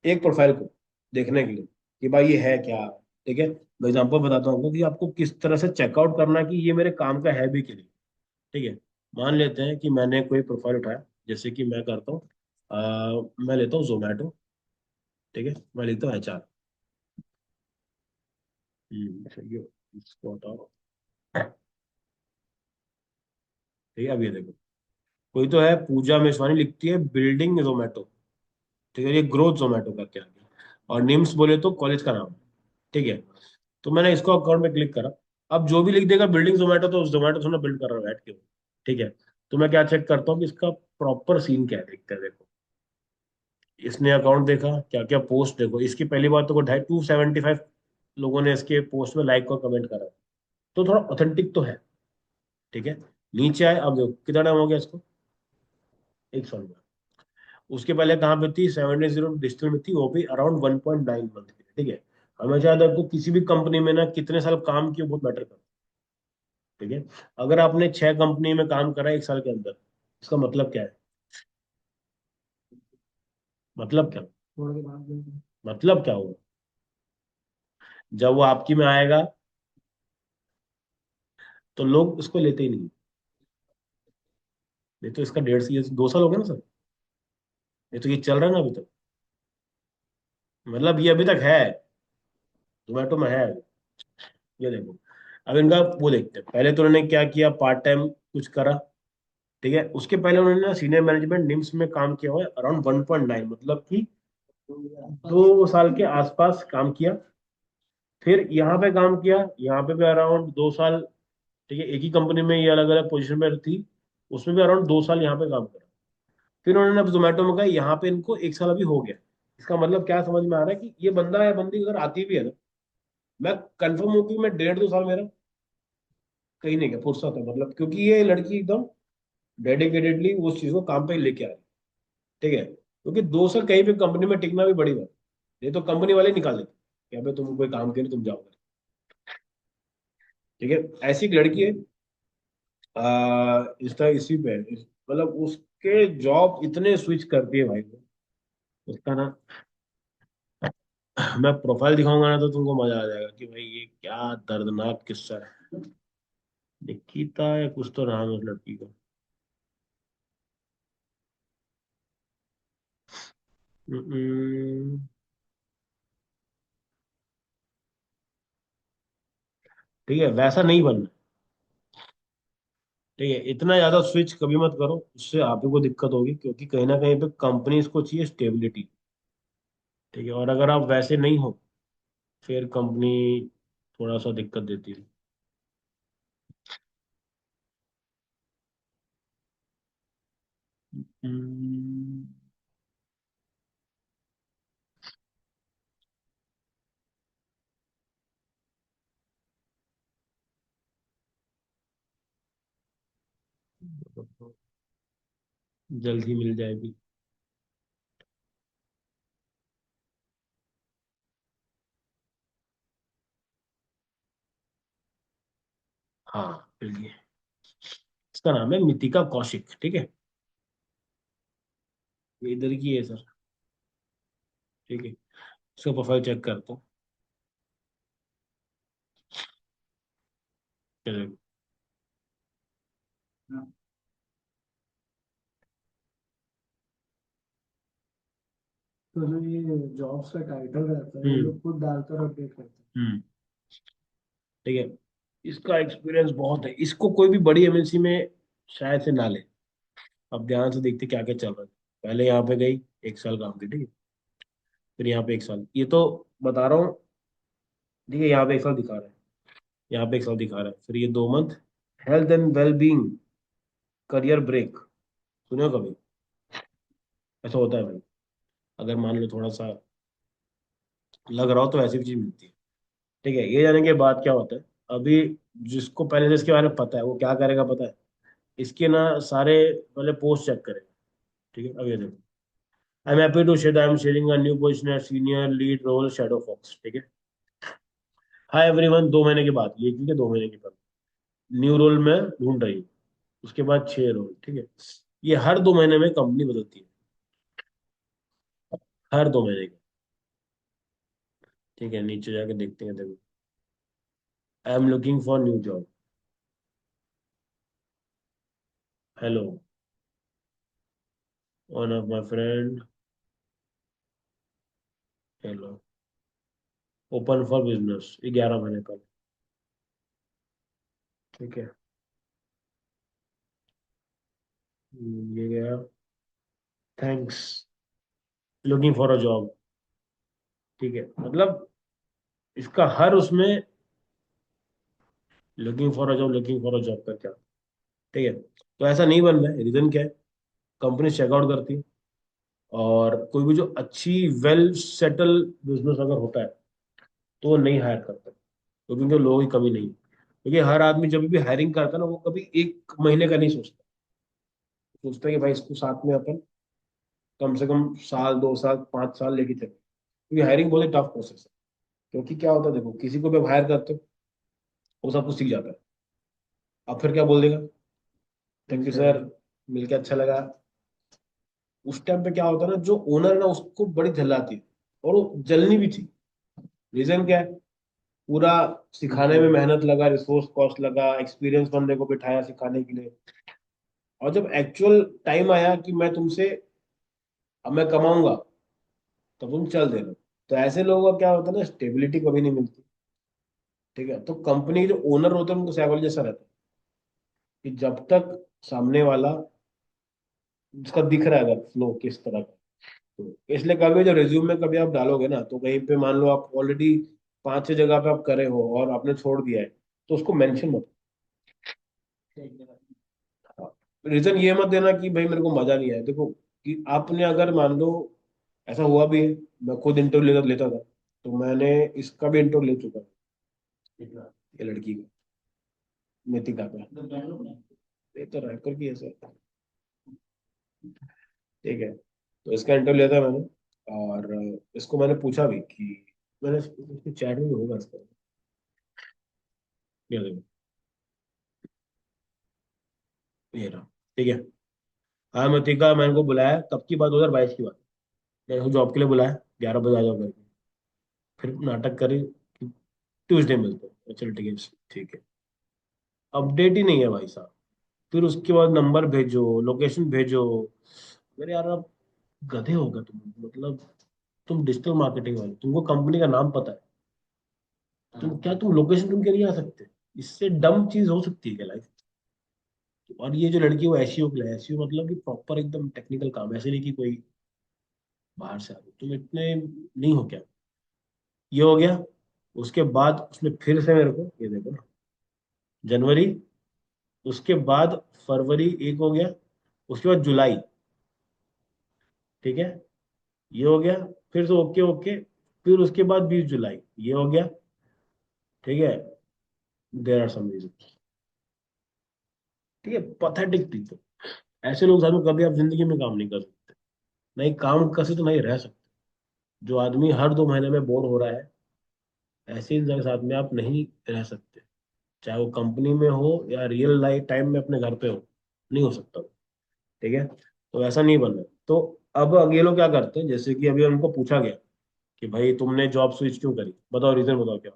एक प्रोफाइल को देखने के लिए, कि भाई ये है क्या। ठीक है, मैं एग्जांपल बताता हूँ आपको कि आपको किस तरह से चेकआउट करना है कि ये मेरे काम का है भी कि नहीं। ठीक है, मान लेते हैं कि मैंने कोई प्रोफाइल उठाया, जैसे कि मैं करता हूँ, मैं लेता हूँ जोमेटो। ठीक है, मैं लिखता हूँ HR। सही है, इसको हटाओ। ठीक है, अब ये देखो, कोई तो है पूजा मेशवानी, लिखती है बिल्डिंग जोमेटो। ठीक है, ये ग्रोथ जोमेटो करके आ गया। और निम्स बोले तो कॉलेज का नाम। ठीक है, तो मैंने इसको अकाउंट में क्लिक करा। अब जो भी लिख देगा बिल्डिंग जोमेटो, तो जोमेटो थोड़ा बिल्ड कर रहा है बैठ के। ठीक है, तो मैं क्या चेक करता हूँ कि इसका प्रॉपर सीन क्या है, देखते हैं। देखो, इसने अकाउंट देखा, क्या क्या पोस्ट, देखो इसकी पहली बात तो 275 लोगों ने इसके पोस्ट में लाइक और कमेंट करा है, तो थोड़ा ऑथेंटिक तो है। ठीक है, नीचे आए, अब देखो कितना टाइम हो गया इसको, 1 साल में। उसके पहले कहाँ पे थी, 70 डिजिटल में थी, वो भी अराउंड 1.9 मंथ की। ठीक है, हमेशा याद रखो किसी भी कंपनी में ना कितने साल काम किए बहुत मैटर करता है। ठीक है, अगर आपने 6 कंपनी में काम करा 1 साल के अंदर, इसका मतलब क्या है, मतलब क्या, छोड़ के भाग गए। मतलब क्या होगा, जब वो आपकी में आएगा तो लोग उसको लेते ही नहीं। नहीं तो इसका 1.5 से 2 साल हो गया ना सर, ये तो ये चल रहा है ना अभी तक, मतलब ये अभी तक है, जोमेटो में है। ये देखो, अब इनका वो देखते हैं, पहले तो उन्होंने क्या किया, पार्ट टाइम कुछ करा। ठीक है, उसके पहले उन्होंने सीनियर मैनेजमेंट निम्स में काम किया हुआ है अराउंड 1.9, मतलब कि 2 साल के आसपास काम किया। फिर यहाँ पे काम किया, यहाँ पे भी अराउंड 2 साल। ठीक है, एक ही कंपनी में ये अलग अलग पोजीशन में थी, उसमें भी अराउंड 2 साल यहाँ पे काम करा। फिर उन्होंने अब जोमेटो में कहा, यहाँ पे इनको 1 साल अभी हो गया। इसका मतलब क्या समझ में आ रहा है कि ये बंदा या बंदी अगर आती भी है ना, मैं कंफर्म हूँ कि मैं 1.5-2 साल मेरा कहीं नहीं गया, फुर्सत है, मतलब क्योंकि ये लड़की एकदम डेडिकेटेडली उस चीज को काम पे लेके आ रही है। ठीक है, क्योंकि 2 साल कहीं भी कंपनी में टिकना भी बड़ी बात है। ये तो कंपनी वाले निकाल देते हैं, यहाँ पे तुम कोई काम के लिए तुम जाओगे। ठीक है, ऐसी एक लड़की है, इसी पे मतलब उसके जॉब इतने स्विच करती है भाई को, उसका ना, मैं प्रोफाइल दिखाऊंगा ना तो तुमको मजा आ जाएगा कि भाई ये क्या दर्दनाक किस्सा है। निकिता या कुछ तो नाम है उस लड़की का। हम्म, ठीक है, वैसा नहीं बनना। ठीक है, इतना ज्यादा स्विच कभी मत करो, उससे आप ही को दिक्कत होगी, क्योंकि कहीं ना कहीं पे कंपनी को चाहिए स्टेबिलिटी। ठीक है, और अगर आप वैसे नहीं हो, फिर कंपनी थोड़ा सा दिक्कत देती है। हम्म, जल्द ही मिल जाएगी। हाँ, मिल गई। इसका नाम है मितिका कौशिक। ठीक है, ये इधर की है सर। ठीक है, इसका प्रोफाइल चेक करता हूँ। चलो। तो जो ये जॉब्स का टाइटल रहता है वो हम्म लोग खुद डालकर अपडेट करते हैं। हम्म ठीक है, इसका एक्सपीरियंस बहुत है, इसको कोई भी बड़ी एमएनसी में शायद से ना ले। अब ध्यान से देखते क्या क्या चल रहा है। पहले यहाँ पे गई, 1 साल काम की। ठीक है, फिर यहाँ पे 1 साल, ये तो बता रहा हूँ। ठीक है, यहाँ पे 1 साल दिखा रहा है, यहाँ पे 1 साल दिखा रहा है, फिर ये 2 month health and well being career break, सुनो कभी? ऐसा होता है भाई, अगर मान लो थोड़ा सा लग रहा हो तो ऐसी भी चीज मिलती है। ठीक है, ये जाने के बाद क्या होता है, अभी जिसको पहले से इसके बारे में पता है वो क्या करेगा पता है, इसके ना सारे पहले पोस्ट चेक करेगा। ठीक है, अब ये देखो, I am happy to share I am sharing a new position at senior lead role shadow fox. ठीक है, हाय एवरीवन, 2 महीने के बाद, ये क्योंकि 2 महीने के बाद न्यू रोल में ढूंढ रही हूँ। उसके बाद 6 रोल। ठीक है, ये हर 2 महीने में कंपनी बदलती है, हर 2 महीने के। ठीक है, नीचे जाके देखते हैं, देखो, I am looking for new job, hello, one of my friend, hello, open for business, 11 महीने का। ठीक है, ये गया, thanks, looking for a job. ठीक है, मतलब इसका हर उसमें looking for a job, looking for a job का क्या। ठीक है, तो ऐसा नहीं बन रहा है, रीजन क्या है, कंपनी चेकआउट करती है, और कोई भी जो अच्छी वेल सेटल बिजनेस अगर होता है तो वो नहीं हायर करता, तो क्योंकि लोगों की कमी नहीं है। क्योंकि हर आदमी जब भी हायरिंग करता है ना, वो कभी 1 महीने का नहीं सोचता, सोचता है कि भाई इसको साथ में अपन कम से कम साल, 2 साल, 5 साल लेके चले, क्योंकि हायरिंग बहुत ही टफ प्रोसेस है। क्योंकि क्या होता है, देखो, किसी को भी हायर करते हो वो सब कुछ सीख जाता है, अब फिर क्या बोल देगा, थैंक यू सर, मिलके अच्छा लगा। उस टाइम पे क्या होता है ना, जो ओनर है ना उसको बड़ी जल आती है, और वो जलनी भी थी। रीजन क्या है, पूरा सिखाने में मेहनत लगा, रिसोर्स कॉस्ट लगा, एक्सपीरियंस बंदे को बिठाया सिखाने के लिए, और जब एक्चुअल टाइम आया कि मैं तुमसे, अब मैं कमाऊंगा, तो तुम चल देना। तो ऐसे लोगों का क्या होता है ना, स्टेबिलिटी कभी नहीं मिलती। ठीक है, तो कंपनी के जो ओनर होते हैं उनको साइकोलॉजी जैसा रहता है कि जब तक सामने वाला, उसका दिख रहा है अगर फ्लो किस तरह का, तो इसलिए कभी जो रिज्यूम में कभी आप डालोगे ना, तो कहीं पे मान लो आप ऑलरेडी 5-6 जगह पे आप करे हो और आपने छोड़ दिया है, तो उसको मेंशन मत। रीजन ये मत देना कि भाई मेरे को मजा नहीं आया। देखो, कि आपने अगर मान लो, ऐसा हुआ भी है, मैं खुद इंटरव्यू लेता लेता था, तो मैंने इसका भी इंटरव्यू ले चुका है, ये लड़की का, मितिका का, ये तो रायपुर की है सर। ठीक है, तो इसका इंटरव्यू लिया था मैंने, और इसको मैंने पूछा भी कि, मैंने उसकी चैट में भी होगा इसका, ये देखो, ये रहा। ठीक है, हाँ मितिका, मैंने को बुलाया, कब की बात, 2022 की बात, मैंने उसको जॉब के लिए बुलाया, 11 बजे आ जाओ करके, फिर नाटक करी कि ट्यूसडे मिलते हैं, चल ठीक है, ठीक है, अपडेट ही नहीं है भाई साहब। फिर उसके बाद नंबर भेजो, लोकेशन भेजो, मेरे यार आप गधे हो गए तुम, मतलब तुम डिजिटल मार्केटिंग वाले, तुमको कंपनी का नाम पता है, तुम क्या, तुम लोकेशन ढूंढ के नहीं आ सकते? इससे डम चीज हो सकती है क्या लाइफ? और ये जो लड़की है, वो एसईओ के लिए, एसईओ मतलब कि प्रॉपर एकदम टेक्निकल काम, ऐसे नहीं कि कोई बाहर से आ रही, तुम इतने नहीं हो क्या। ये हो गया, उसके बाद उसने फिर से मेरे को, ये देखो ना, जनवरी, उसके बाद फरवरी एक हो गया, उसके बाद जुलाई। ठीक है, ये हो गया, फिर से ओके ओके, फिर उसके बाद 20 जुलाई, ये हो गया। ठीक है, देर आर सम रीजन। ठीक है, पथेटिक पीपल, ऐसे लोग साथ में कभी आप जिंदगी में काम नहीं कर सकते, नहीं काम कर सकते, नहीं रह सकते। जो आदमी हर 2 महीने में बोर हो रहा है, ऐसे इंसान के साथ में आप नहीं रह सकते, चाहे वो कंपनी में हो या रियल लाइफ टाइम में अपने घर पे हो, नहीं हो सकता। ठीक है, तो ऐसा नहीं बनना। तो अब ये लोग क्या करते हैं, जैसे कि अभी उनको पूछा गया कि भाई तुमने जॉब स्विच क्यों करी, बताओ, रीजन बताओ क्या।